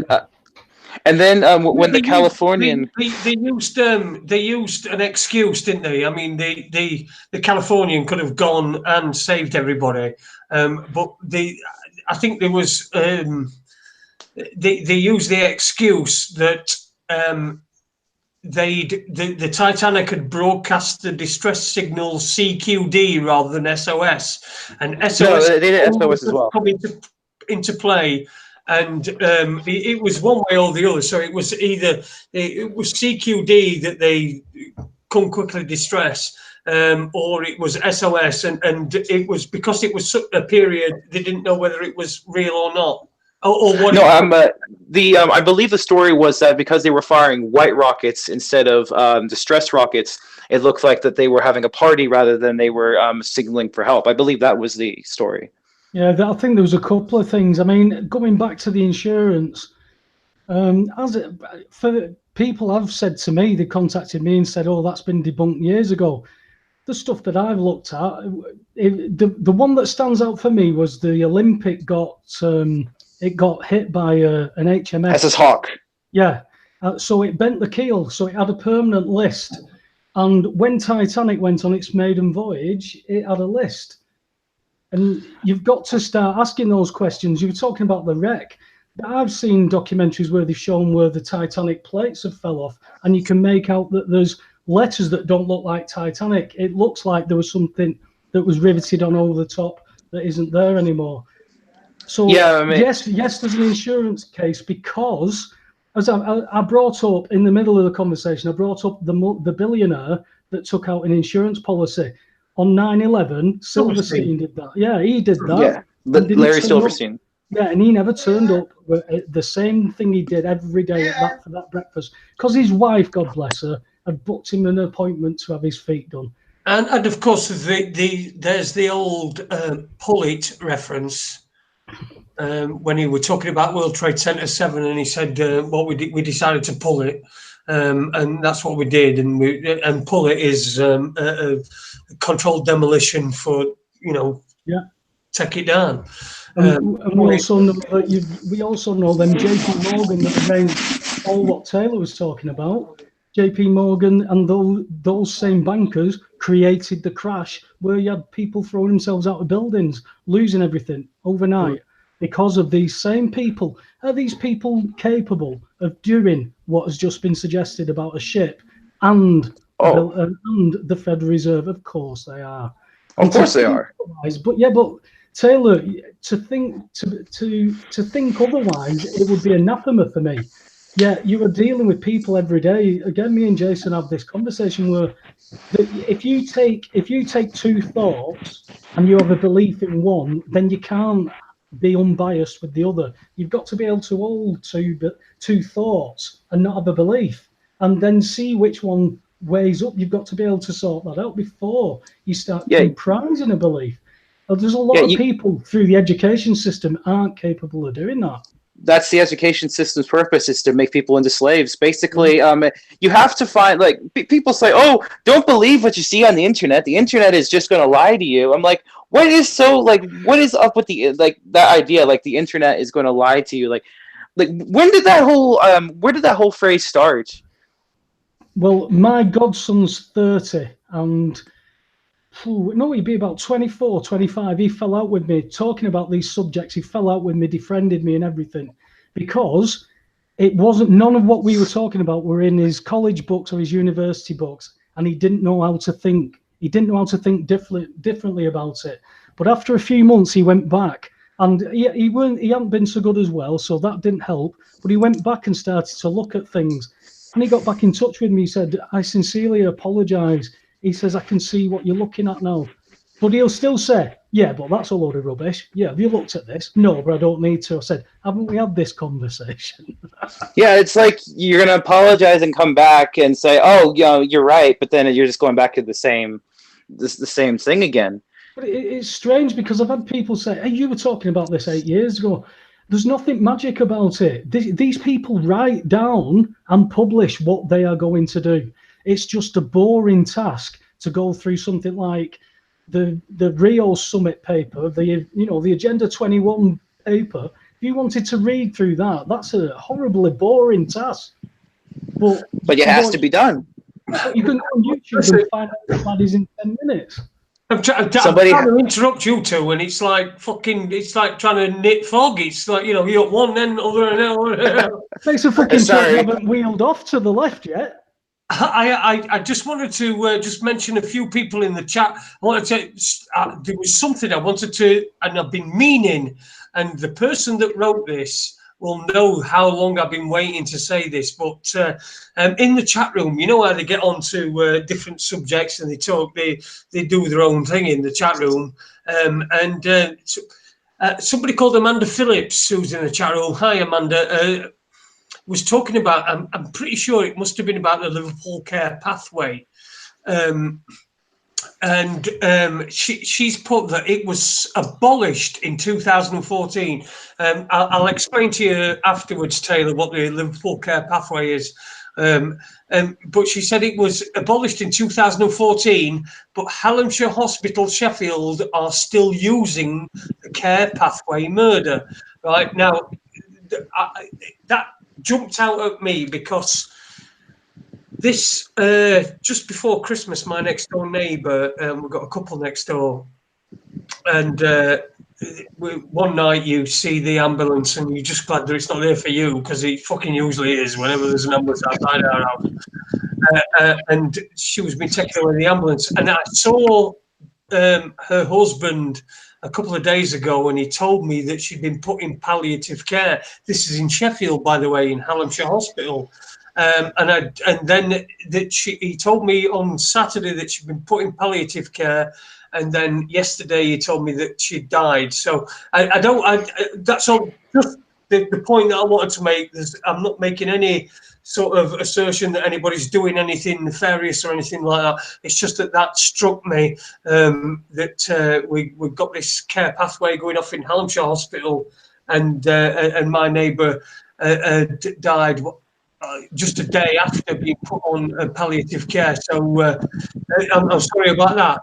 and then when the Californian they used an excuse, didn't they? I mean, the Californian could have gone and saved everybody, but I think there was they used the excuse that the Titanic had broadcast the distress signal CQD rather than SOS, and SOS. No, they did SOS as well. Come into play. And it was one way or the other. So it was either it was CQD that they come quickly distress, or it was SOS, and it was because it was a period they didn't know whether it was real or not. Or what? No, I believe the story was that because they were firing white rockets instead of distress rockets, it looked like that they were having a party rather than they were signaling for help. I believe that was the story. Yeah, I think there was a couple of things. I mean, going back to the insurance, for people have said to me, they contacted me and said, "Oh, that's been debunked years ago." The stuff that I've looked at, the one that stands out for me was the Olympic got hit by an HMS. SS Hawk. Yeah, so it bent the keel, so it had a permanent list. And when Titanic went on its maiden voyage, it had a list. And you've got to start asking those questions. You were talking about the wreck. I've seen documentaries where they've shown where the Titanic plates have fell off, and you can make out that there's letters that don't look like Titanic. It looks like there was something that was riveted on over the top that isn't there anymore. So yeah, I mean, yes, there's an insurance case because, as I brought up in the middle of the conversation, I brought up the billionaire that took out an insurance policy. On 9/11, Silverstein did that. Yeah, he did that. Yeah, Larry Silverstein. Yeah, and he never turned up. The same thing he did every day for that breakfast, because his wife, God bless her, had booked him an appointment to have his feet done. And of course, there's the old pull it reference when he were talking about World Trade Center 7, and he said, we decided to pull it. And that's what we did, and pull it is a controlled demolition for take it down. And we also know that we also know them JP Morgan that arranged all what Taylor was talking about. JP Morgan and those same bankers created the crash where you had people throwing themselves out of buildings, losing everything overnight. Because of these same people. Are these people capable of doing what has just been suggested about a ship and the Federal Reserve? Of course they are. Of course they are. But Taylor, to think otherwise, it would be anathema for me. Yeah, you are dealing with people every day. Again, me and Jason have this conversation where if you take two thoughts and you have a belief in one, then you can't be unbiased with the other. You've got to be able to hold two thoughts and not have a belief, and then see which one weighs up. You've got to be able to sort that out before you start comprising a belief. There's a lot of people through the education system aren't capable of doing that. that's the education system's purpose, is to make people into slaves. Basically, you have to find, like, people say, oh, don't believe what you see on the internet. The internet is just going to lie to you. I'm like, what is up with that idea? Like, the internet is going to lie to you. Like when did that whole, where did that whole phrase start? Well, my godson's 30, and no, he'd be about 24, 25. He fell out with me talking about these subjects. He fell out with me, defriended me and everything, because it wasn't, none of what we were talking about were in his college books or his university books, and he didn't know how to think. He didn't know how to think differently about it. But after a few months, he went back, and he hadn't been so good as well, so that didn't help. But he went back and started to look at things, and he got back in touch with me. He said, I sincerely apologise. He says, I can see what you're looking at now. But he'll still say, yeah, but that's a load of rubbish. Yeah, have you looked at this? No, but I don't need to. I said, haven't we had this conversation? Yeah, it's like you're going to apologize and come back and say, oh, you're right. But then you're just going back to the same thing again. But it's strange, because I've had people say, hey, you were talking about this 8 years ago. There's nothing magic about it. These people write down and publish what they are going to do. It's just a boring task to go through something like the Rio Summit paper, the Agenda 21 paper. If you wanted to read through that, that's a horribly boring task. But it has to be done. You can go on YouTube and find out what that is in 10 minutes. I'm trying to interrupt you two, and it's like trying to knit fog. It's like, you got one, then other, and other. It's a fucking job you haven't wheeled off to the left yet. I just wanted to just mention a few people in the chat. I wanted to, there was something I wanted to, and I've been meaning, and the person that wrote this will know how long I've been waiting to say this. But in the chat room, you know how they get onto different subjects and they talk, they do their own thing in the chat room. Somebody called Amanda Phillips, who's in the chat room. Hi, Amanda. Was talking about, I'm pretty sure it must have been about the Liverpool Care Pathway. She's put that it was abolished in 2014. I'll explain to you afterwards, Taylor, what the Liverpool Care Pathway is. But she said it was abolished in 2014, but Hallamshire Hospital, Sheffield, are still using the Care Pathway murder. Right now, that jumped out at me, because this just before Christmas, my next door neighbour, we've got a couple next door, and one night you see the ambulance and you're just glad that it's not there for you, because it fucking usually is whenever there's an ambulance outside our house. And she was being taken away in the ambulance, and I saw her husband a couple of days ago, and he told me that she'd been put in palliative care. This is in Sheffield, by the way, in Hallamshire Hospital. And then he told me on Saturday that she'd been put in palliative care, and then yesterday he told me that she died. So that's all. Just the point that I wanted to make is, I'm not making any sort of assertion that anybody's doing anything nefarious or anything like that. It's just that struck me, that we've got this care pathway going off in Hallamshire Hospital, and my neighbour died just a day after being put on palliative care. So I'm sorry about that.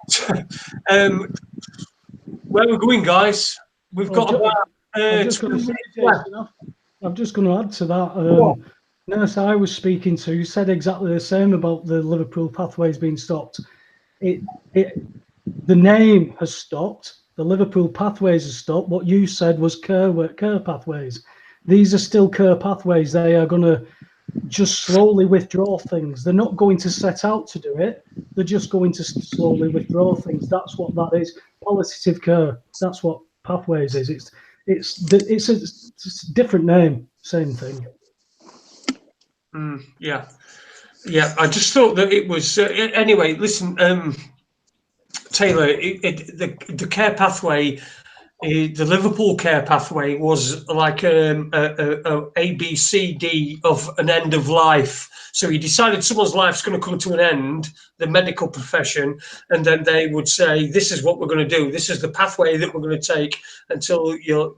Where are we going, guys? We've got about I'm just going to add to that. Nurse I was speaking to said exactly the same about the Liverpool pathways being stopped. The name has stopped. The Liverpool pathways has stopped. What you said was care pathways. These are still care pathways. They are going to just slowly withdraw things. They're not going to set out to do it. They're just going to slowly withdraw things. That's what that is. Palliative care. That's what pathways is. It's a different name. Same thing. Yeah. I just thought that it was anyway. Listen, Taylor, the care pathway the Liverpool care pathway was like a B, C, D of an end of life. So he decided someone's life's going to come to an end, the medical profession, and then they would say, this is what we're going to do. This is the pathway that we're going to take until your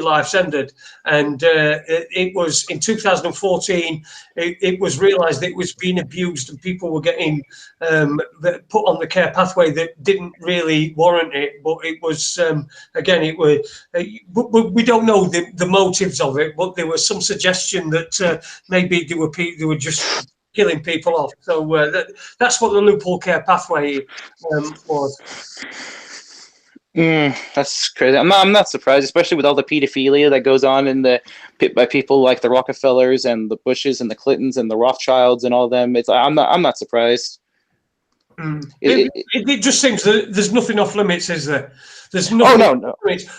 life's ended. And it was in 2014, it was realized that it was being abused and people were getting put on the care pathway that didn't really warrant it. But it was, again, it was, we don't know the motives of it, but there was some suggestion that maybe they were just killing people off. So that's what the loophole care pathway was. That's crazy. I'm not surprised, especially with all the pedophilia that goes on by people like the Rockefellers and the Bushes and the Clintons and the Rothschilds and all of them. I'm not surprised. It just seems that there's nothing off limits, is there? There's nothing. Oh, no.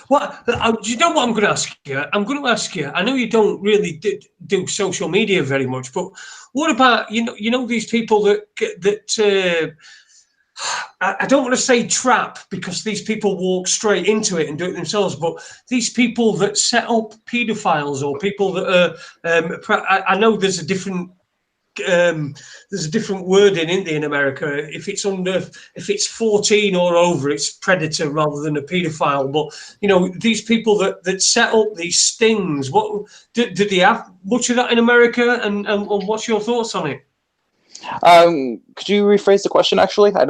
What do you know? What I'm going to ask you? I'm going to ask you. I know you don't really do social media very much, but what about you know these people that I don't want to say trap, because these people walk straight into it and do it themselves, but these people that set up pedophiles or people that are, I know there's a different word in India and America. If it's 14 or over, it's predator rather than a paedophile. But you know, these people that set up these stings, what did they have much of that in America? And what's your thoughts on it? Could you rephrase the question? Actually, I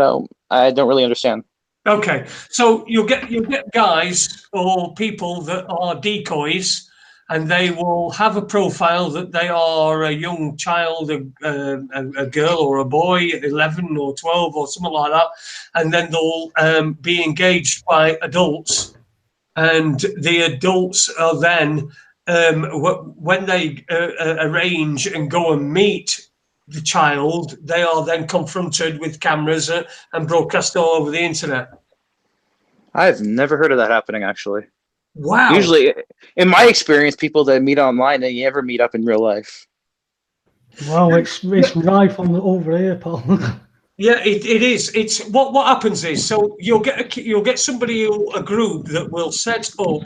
don't really understand. Okay, so you'll get guys or people that are decoys, and they will have a profile that they are a young child, a girl or a boy, 11 or 12 or something like that, and then they'll be engaged by adults, and the adults are then, when they arrange and go and meet the child, they are then confronted with cameras and broadcast all over the internet. I've never heard of that happening, actually. Wow. Usually, in my experience, people that meet online, they never meet up in real life. Wow, it's rife over here, Paul. Yeah, it is. It's what happens is, so you'll get somebody, a group that will set up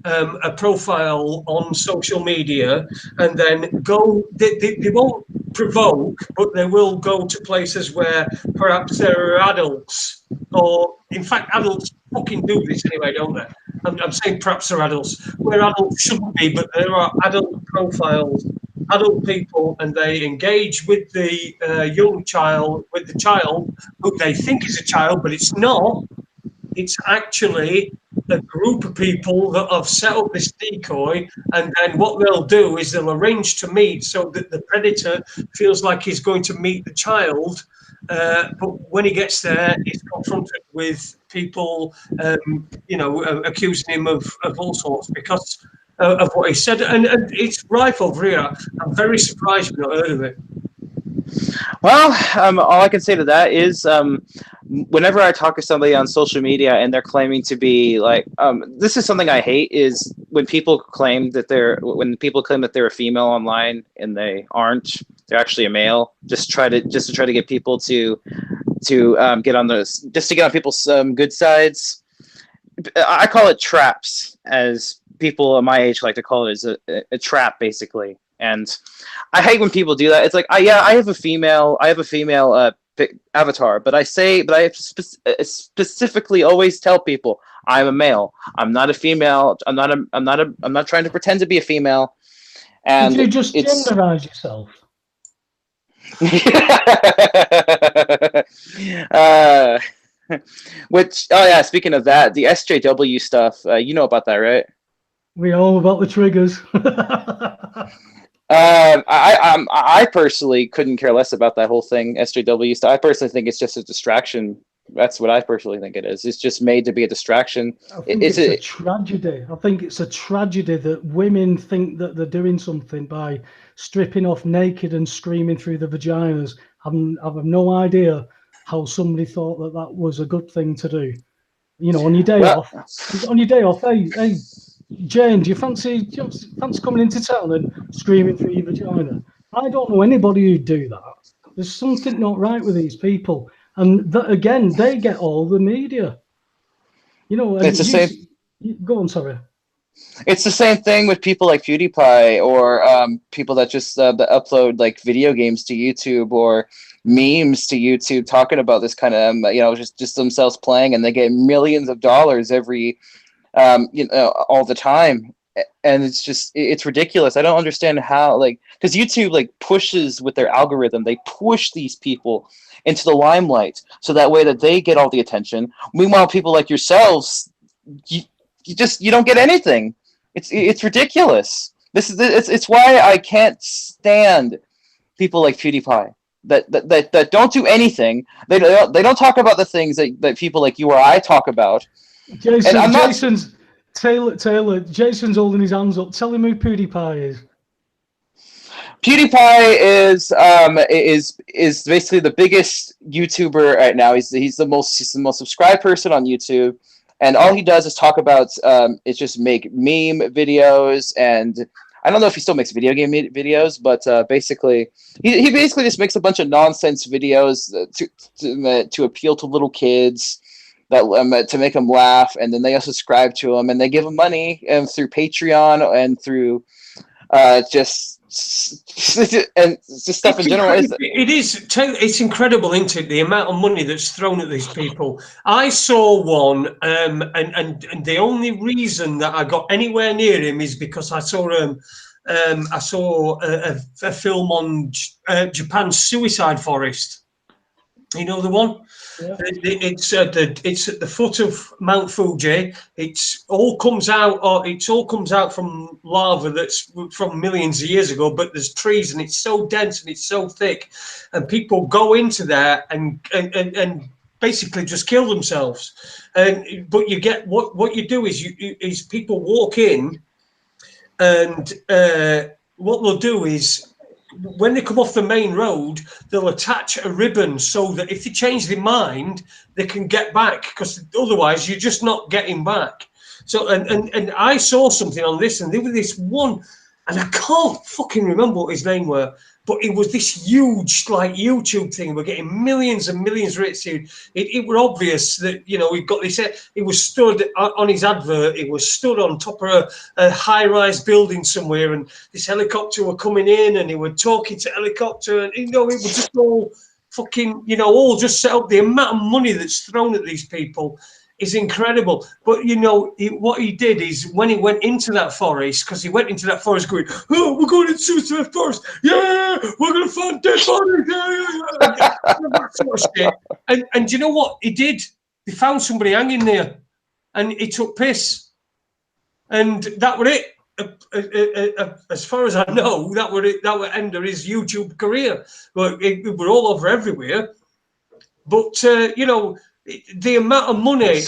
a profile on social media, and then go. They won't provoke, but they will go to places where perhaps there are adults, or in fact, adults fucking do this anyway, don't they? I'm saying perhaps they're adults where adults shouldn't be, but there are adult profiles, adult people, and they engage with the young child, with the child who they think is a child, but it's not. It's actually a group of people that have set up this decoy, and then what they'll do is they'll arrange to meet so that the predator feels like he's going to meet the child, but when he gets there, he's confronted with people, accusing him of all sorts because of what he said, and it's rife over here. I'm very surprised you've not heard of it. Well, all I can say to that is, whenever I talk to somebody on social media and they're claiming to be like, this is something I hate, is when people claim that they're a female online and they aren't, they're actually a male, just to try to get people to get on people's good sides. I call it traps, as people at my age like to call it, as a trap, basically. And I hate when people do that. It's like, I have a female avatar, but I specifically always tell people I'm a male. I'm not a female. I'm not trying to pretend to be a female. And could you just genderize yourself? Speaking of that, the SJW stuff, you know about that, right? We know about the triggers. I personally couldn't care less about that whole thing, SJW stuff. I personally think it's just a distraction. That's what I personally think it is. It's just made to be a distraction. I think it's a tragedy. I think it's a tragedy that women think that they're doing something by stripping off naked and screaming through the vaginas. I have no idea how somebody thought that was a good thing to do. You know, on your day off, hey, Jane, do you fancy coming into town and screaming through your vagina? I don't know anybody who'd do that. There's something not right with these people. And that, again, they get all the media. You know, and it's the same. Go on, sorry. It's the same thing with people like PewDiePie or people that just that upload like video games to YouTube or memes to YouTube talking about this kind of just themselves playing, and they get millions of dollars every all the time. And it's ridiculous. I don't understand how, because YouTube pushes with their algorithm, they push these people into the limelight so that way that they get all the attention. Meanwhile, people like yourselves, you don't get anything. It's ridiculous. It's why I can't stand people like PewDiePie that don't do anything. They don't talk about the things that people like you or I talk about. Taylor, Jason's holding his hands up. Tell him who PewDiePie is. PewDiePie is basically the biggest YouTuber right now. He's the most subscribed person on YouTube, and all he does is talk about is just make meme videos, and I don't know if he still makes video game videos, but basically he basically just makes a bunch of nonsense videos to appeal to little kids, that to make them laugh, and then they subscribe to him, and they give him money through Patreon and through just stuff in general. It's incredible, isn't it? The amount of money that's thrown at these people. I saw one, and the only reason that I got anywhere near him is because I saw a film on Japan's suicide forest. You know the one? Yeah. It's at the foot of Mount Fuji. It all comes out from lava that's from millions of years ago. But there's trees, and it's so dense and it's so thick, and people go into there and basically just kill themselves. But you get what you do is people walk in, and what they'll do is, when they come off the main road, they'll attach a ribbon so that if they change their mind, they can get back, because otherwise you're just not getting back. So, and I saw something on this, and there was this one, and I can't fucking remember what his name were, but it was this huge YouTube thing. We're getting millions and millions of hits. It were obvious that we've got this. It was stood on his advert. It was stood on top of a high-rise building somewhere, and this helicopter were coming in, and he were talking to helicopter, and it was just all fucking all just set up. The amount of money that's thrown at these people is incredible. But what he did is, when he went into that forest, because he went into that forest going, "Oh, we're going into that forest, yeah, we're going to find dead bodies, yeah." That sort of shit. And you know what he did? They found somebody hanging there, and he took piss, and that was it. As far as I know, that would end of his YouTube career. But it were all over everywhere. But the amount of money,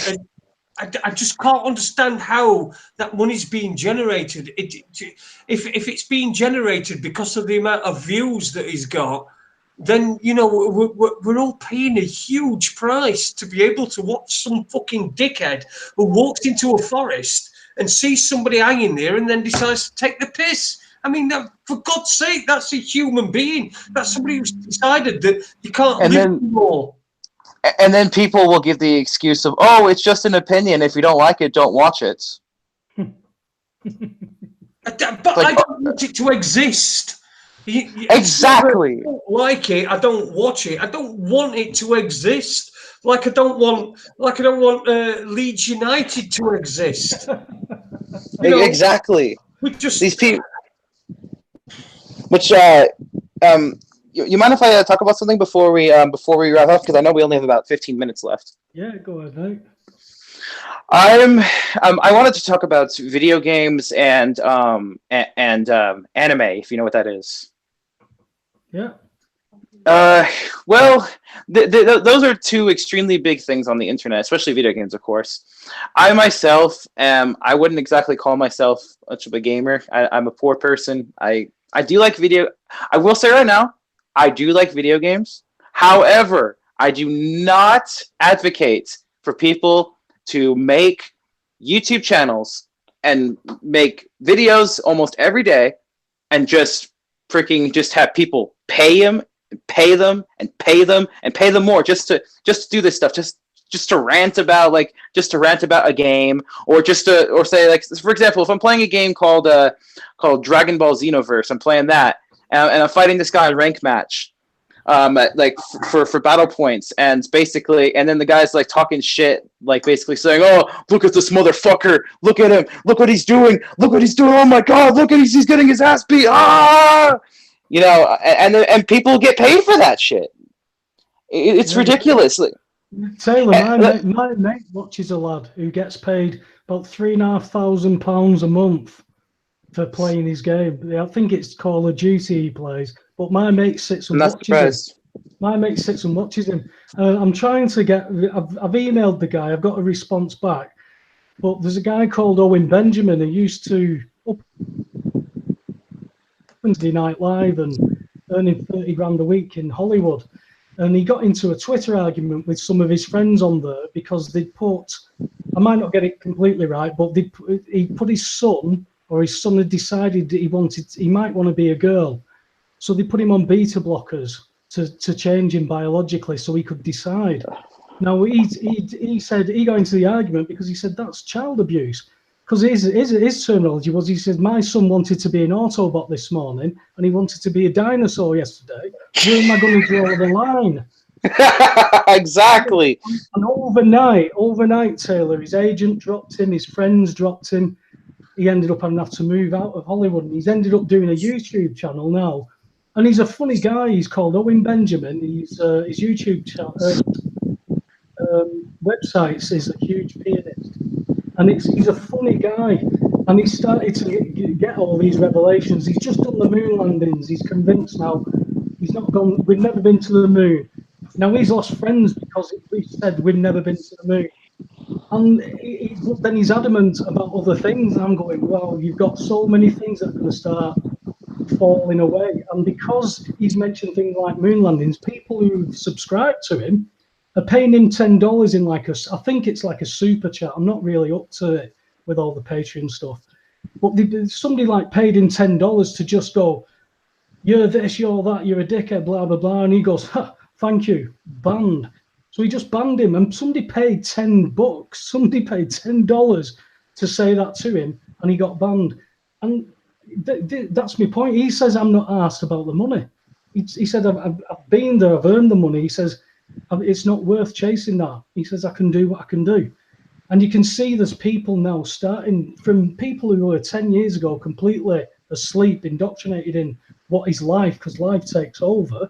I just can't understand how that money's being generated. If it's being generated because of the amount of views that he's got, then we're all paying a huge price to be able to watch some fucking dickhead who walks into a forest and sees somebody hanging there and then decides to take the piss. I mean, for God's sake, that's a human being. That's somebody who's decided that you can't live anymore. And then people will give the excuse of, "Oh, it's just an opinion. If you don't like it, don't watch it." But I don't want it to exist. Exactly. I don't like it. I don't watch it. I don't want it to exist. Like I don't want Leeds United to exist. Exactly. These people. Which You mind if I talk about something before we wrap up? Because I know we only have about 15 minutes left. Yeah, go ahead, mate. I wanted to talk about video games and anime, if you know what that is. Yeah. Well, those are two extremely big things on the internet, especially video games, of course. I myself I wouldn't exactly call myself much of a gamer. I'm a poor person. I do like I will say right now, I do like video games. However, I do not advocate for people to make YouTube channels and make videos almost every day and just have people pay them and pay them and pay them more just to do this stuff, just just to rant about a game, or say, like, for example, if I'm playing a game called Dragon Ball Xenoverse, I'm playing that, and I'm fighting this guy in rank match, like for battle points, and then the guy's like talking shit, like basically saying, "Oh, look at this motherfucker! Look at him! Look what he's doing! Look what he's doing! Oh my god! Look at he's getting his ass beat! Ah!" You know, and people get paid for that shit. It's ridiculous. Taylor, my mate watches a lad who gets paid about £3,500 a month for playing his game. I think it's Call of Duty he plays, but my mate sits and watches him. My mate sits and watches him. I'm trying to get. I've emailed the guy. I've got a response back, but there's a guy called Owen Benjamin who used to up Wednesday Night Live and earning 30 grand a week in Hollywood. And he got into a Twitter argument with some of his friends on there because they'd put, I might not get it completely right, but he put his son, or his son had decided that he might want to be a girl. So they put him on beta blockers to change him biologically so he could decide. Now, he said, he got into the argument because he said that's child abuse. Because his terminology was, he said, my son wanted to be an Autobot this morning and he wanted to be a dinosaur yesterday. Where am I going to draw the line? Exactly. And overnight, Taylor, his agent dropped him, his friends dropped him. He ended up having to move out of Hollywood, and he's ended up doing a YouTube channel now. And he's a funny guy. He's called Owen Benjamin. His YouTube website is A Huge Pianist. And he's a funny guy, and he started to get all these revelations. He's just done the moon landings. He's convinced now. He's not gone. We've never been to the moon. Now he's lost friends because he said we've never been to the moon. And then he's adamant about other things. I'm going, well, you've got so many things that are going to start falling away. And because he's mentioned things like moon landings, people who subscribe to him are paying him $10 in I think it's like a super chat. I'm not really up to it with all the Patreon stuff. But somebody like paid him $10 to just go, you're this, you're that, you're a dickhead, blah, blah, blah. And he goes, thank you, banned. So he just banned him. And somebody paid $10. Somebody paid $10 to say that to him, and he got banned. And that's my point. He says, I'm not asked about the money. He said, I've been there, I've earned the money. He says, it's not worth chasing that. He says, I can do what I can do. And you can see there's people now starting from people who were 10 years ago completely asleep, indoctrinated in what is life, because life takes over,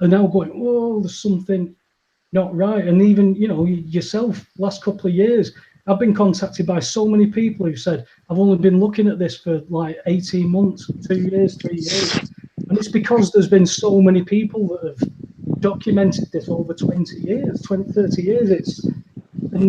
are now going, whoa, there's something not right. And even, yourself, last couple of years, I've been contacted by so many people who said, I've only been looking at this for like 18 months, 2 years, 3 years. And it's because there's been so many people that have documented this over 20 years, 20, 30 years. We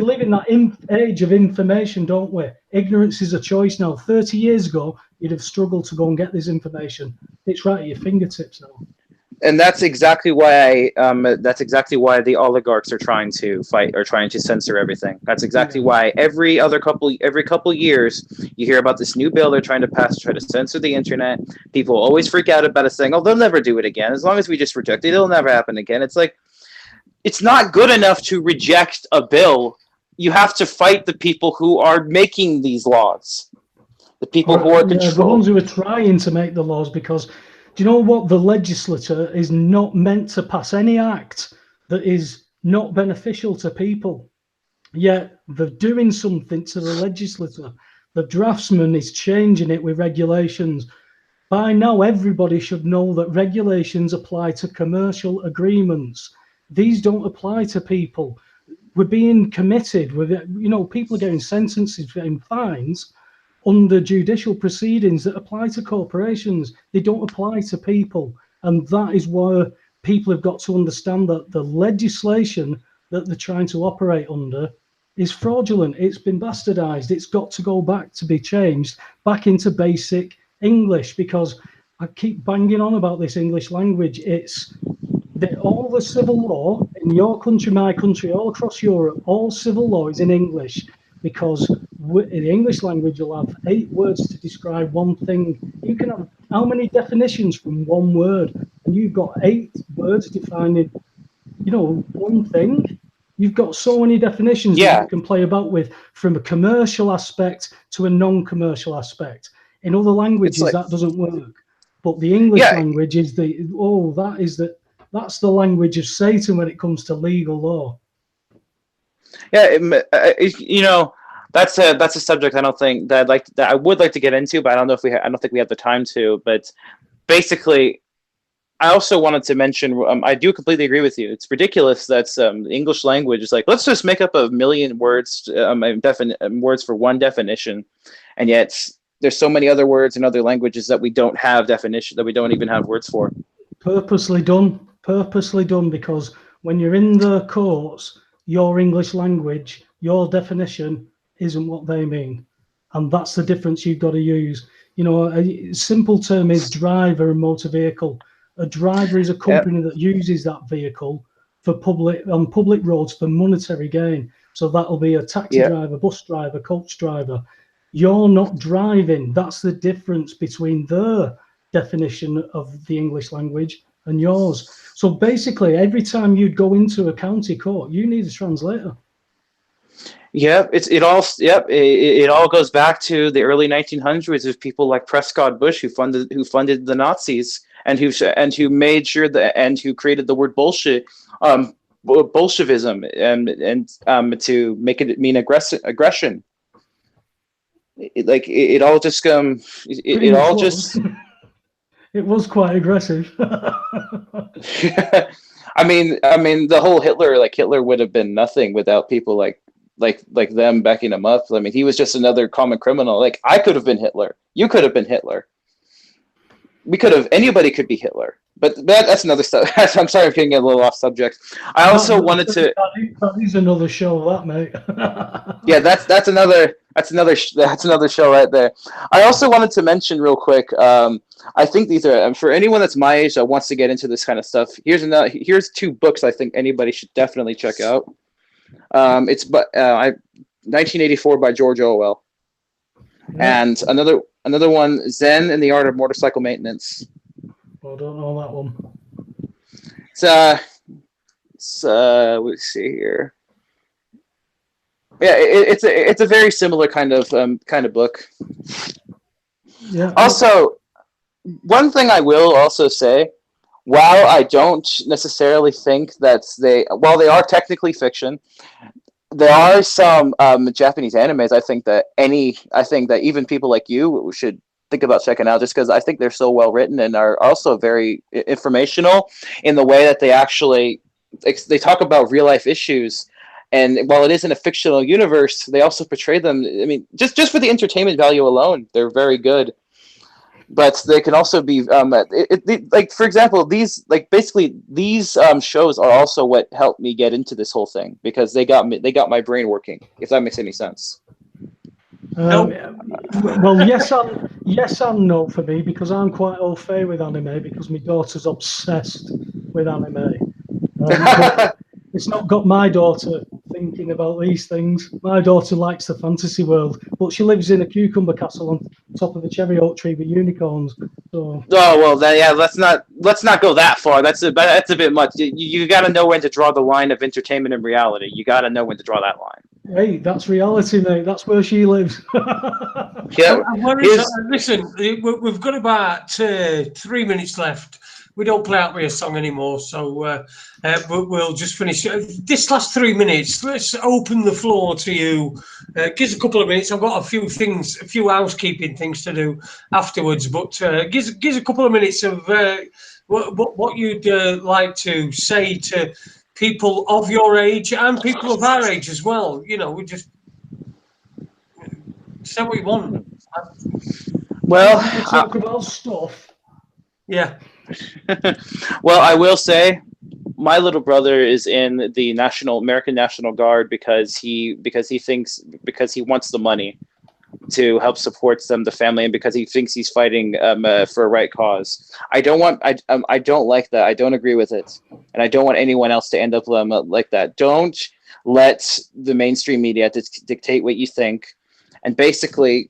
live in that age of information, don't we? Ignorance is a choice now. 30 years ago, you'd have struggled to go and get this information. It's right at your fingertips now. And that's exactly why the oligarchs are trying to fight, or trying to censor everything. That's exactly why every couple years you hear about this new bill they're trying to pass to try to censor the internet. People always freak out about it, saying, "Oh, they'll never do it again. As long as we just reject it, it'll never happen again." It's like, it's not good enough to reject a bill. You have to fight the people who are making these laws, the people who are controlling. The ones who are trying to make the laws, because do you know what? The legislature is not meant to pass any act that is not beneficial to people. Yet they're doing something to the legislature. The draftsman is changing it with regulations. By now, everybody should know that regulations apply to commercial agreements. These don't apply to people. We're being committed with it. People are getting sentences, getting fines under judicial proceedings that apply to corporations. They don't apply to people. And that is why people have got to understand that the legislation that they're trying to operate under is fraudulent. It's been bastardized. It's got to go back to be changed back into basic English, because I keep banging on about this English language. It's all the civil law in your country, my country, all across Europe, all civil law is in English, because in the English language you'll have 8 words to describe one thing. You can have how many definitions from one word, and you've got 8 words defining one thing. You've got so many definitions that you can play about with, from a commercial aspect to a non-commercial aspect. In other languages, that doesn't work. But the English language is that's the language of Satan when it comes to legal law. Yeah, that's a subject I don't think that I would like to get into, but I don't know if I don't think we have the time to. But basically, I also wanted to mention, I do completely agree with you. It's ridiculous that the English language is like, let's just make up 1 million words, words for one definition, and yet there's so many other words in other languages that we don't have definition, that we don't even have words for. Purposely done, because when you're in the courts, your English language, your definition isn't what they mean, and that's the difference you've got to use. A simple term is driver and motor vehicle. A driver is a company that uses that vehicle for on public roads for monetary gain. So that'll be a taxi driver, bus driver, coach driver. You're not driving. That's the difference between their definition of the English language and yours. So basically, every time you'd go into a county court, you need a translator. Yeah, it all goes back to the early 1900s with people like Prescott Bush who funded the Nazis and who made sure who created the word bullshit, Bolshevism, and to make it mean aggression. It all just it was quite aggressive. I mean the whole Hitler would have been nothing without people like them backing him up. I mean, he was just another common criminal. Like, I could have been Hitler. You could have been Hitler. Anybody could be Hitler. But that's another stuff. I'm sorry, I'm getting a little off subject. I also wanted to. That is another show, that, mate. Yeah, that's another show right there. I also wanted to mention real quick. I think these are for anyone that's my age that wants to get into this kind of stuff. Here's 2 books I think anybody should definitely check out. It's 1984 by George Orwell, and another one, Zen and the Art of Motorcycle Maintenance. I don't know that one. Let's see here. Yeah, it's a very similar kind of book. Yeah. Also, one thing I will also say, while I don't necessarily think that while they are technically fiction, there are some Japanese animes I think that even people like you should think about checking out, just because I think they're so well written and are also very informational in the way that they talk about real life issues. And while it isn't a fictional universe, they also portray them. I mean, just for the entertainment value alone, they're very good. But they can also be like, for example, these shows are also what helped me get into this whole thing, because they got my brain working, if that makes any sense. Well, yes and no for me, because I'm quite au fait with anime, because my daughter's obsessed with anime. It's not got my daughter thinking about these things. My daughter likes the fantasy world, but she lives in a cucumber castle on top of a cherry oak tree with unicorns. So. Oh well, then, yeah. Let's not go that far. That's a bit much. You got to know when to draw the line of entertainment and reality. You got to know when to draw that line. Hey, that's reality, mate. That's where she lives. Yeah. Listen, we've got about 3 minutes left. We don't play out with a song anymore, so we'll just finish this last 3 minutes. Let's open the floor to you. Give us a couple of minutes. I've got a few housekeeping things to do afterwards, but give us a couple of minutes of what you'd like to say to people of your age and people of our age as well. We just say what you want. Well, talk about stuff. Yeah. Well, I will say, my little brother is in the American National Guard because he wants the money to help support the family, and because he thinks he's fighting for a right cause. I don't like that. I don't agree with it, and I don't want anyone else to end up like that. Don't let the mainstream media dictate what you think, and basically,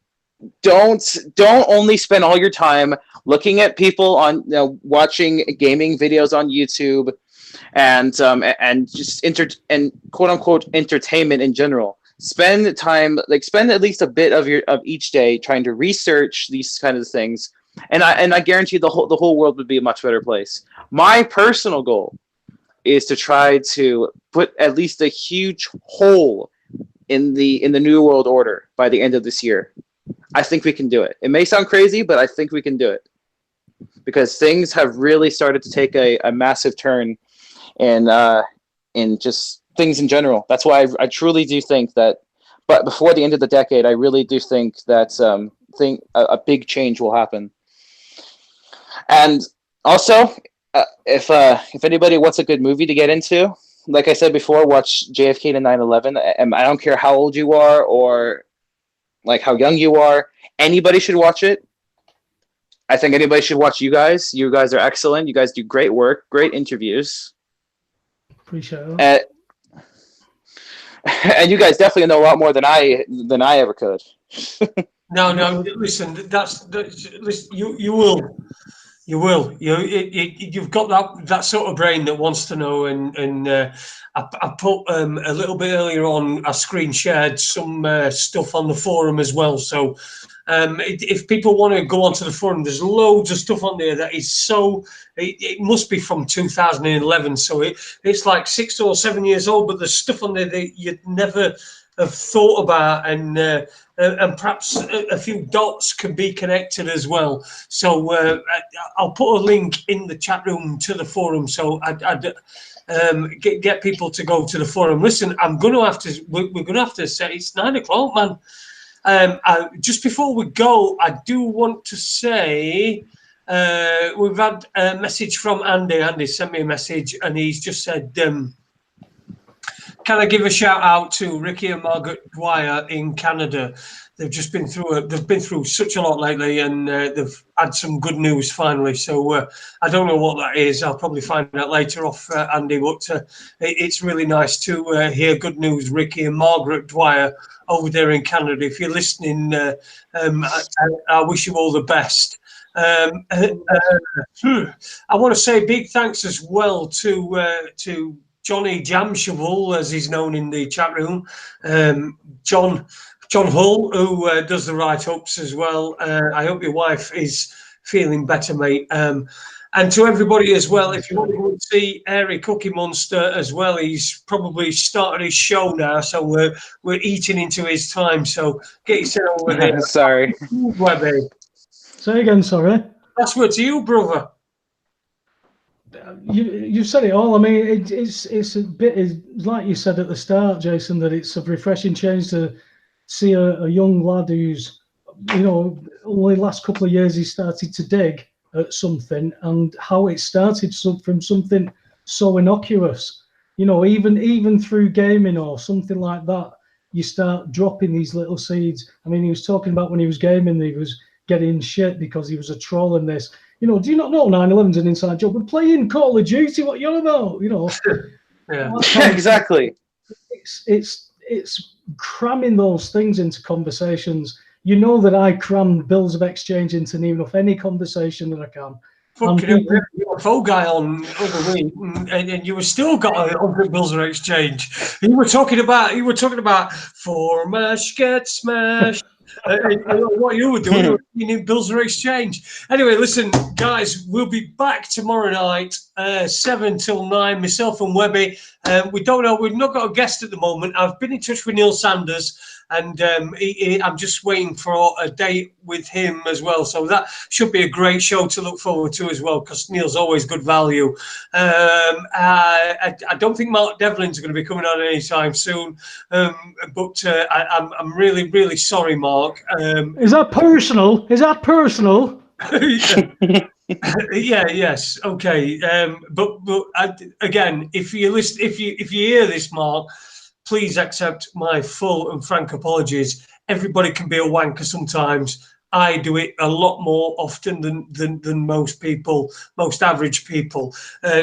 don't only spend all your time looking at people on watching gaming videos on YouTube and just and quote unquote entertainment in general. Spend time, spend at least a bit of each day trying to research these kind of things, and I guarantee the whole world would be a much better place. My personal goal is to try to put at least a huge hole in the New World Order by the end of this year. I think we can do it. It may sound crazy, but I think we can do it, because things have really started to take a massive turn in just things in general. That's why I truly do think that, but before the end of the decade, I really do think that a big change will happen. And also, if anybody wants a good movie to get into, like I said before, watch JFK to 9/11. I don't care how old you are or like how young you are. Anybody should watch it. I think anybody should watch you guys. You guys are excellent. You guys do great work, great interviews. Appreciate it. And you guys definitely know a lot more than I ever could. No, listen. Listen, you will. You've got that sort of brain that wants to know. And I put a little bit earlier on. I screen shared some stuff on the forum as well. So if people want to go onto the forum, there's loads of stuff on there that is so. It must be from 2011. So it's like 6 or 7 years old. But there's stuff on there that you'd never have thought about, and perhaps a few dots can be connected as well. So I'll put a link in the chat room to the forum. So I'd get people to go to the forum. Listen, we're going to have to say it's 9 o'clock, man. Just before we go, I do want to say we've had a message from Andy. Andy sent me a message, and he's just said, can I give a shout out to Ricky and Margaret Dwyer in Canada? They've just been through such a lot lately, and they've had some good news finally. So I don't know what that is. I'll probably find out later off Andy. But it's really nice to hear good news, Ricky and Margaret Dwyer over there in Canada. If you're listening, I wish you all the best. I want to say big thanks as well to Johnny Jamshovel, as he's known in the chat room, John Hull, who does the write-ups as well. I hope your wife is feeling better, mate. And to everybody as well, if you want to go and see Airy Cookie Monster as well, he's probably started his show now, so we're eating into his time. So get yourself over there. Sorry. Webby. Say again, sorry. That's what to you, brother. You said it all. I mean, it's a bit like you said at the start, Jason, that it's a refreshing change to see a young lad who's, only last couple of years he started to dig at something, and how it started from something so innocuous. Even through gaming or something like that, you start dropping these little seeds. I mean, he was talking about when he was gaming, he was getting shit because he was a troll in this. Do you not know 9/11's an inside job? We're playing Call of Duty. What you're about? Yeah, exactly. It's cramming those things into conversations. You know that I cram bills of exchange into near enough any conversation that I can. Fucking hell, you were a phone guy on other week, and you were still got 100 bills of exchange. You were talking about for mash get smashed. What you were doing, you need bills of exchange. Anyway, listen, guys, we'll be back tomorrow night, 7 till 9. Myself and Webby. We don't know. We've not got a guest at the moment. I've been in touch with Neil Sanders, and I'm just waiting for a date with him as well. So that should be a great show to look forward to as well, because Neil's always good value. I don't think Mark Devlin's going to be coming on anytime soon, but I'm really, really sorry, Mark. Is that personal? Yeah, yes, okay. But again, if you hear this, Mark, please accept my full and frank apologies. Everybody can be a wanker sometimes. I do it a lot more often than most people, most average people.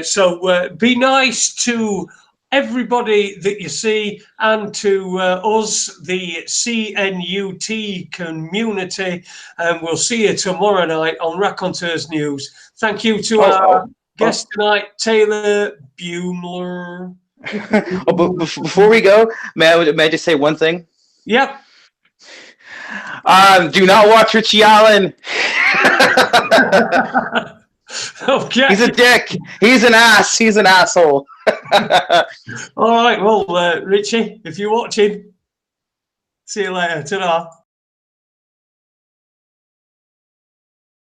So be nice to everybody that you see, and to us, the CNUT community. And we'll see you tomorrow night on Raconteurs News. Thank you to Guest tonight, Taylor Beumeler. Oh, but before we go, may I just say one thing? Yep. Do not watch Richie Allen. Okay. He's a dick. He's an ass. He's an asshole. All right. Well, Richie, if you're watching, see you later. Ta-da.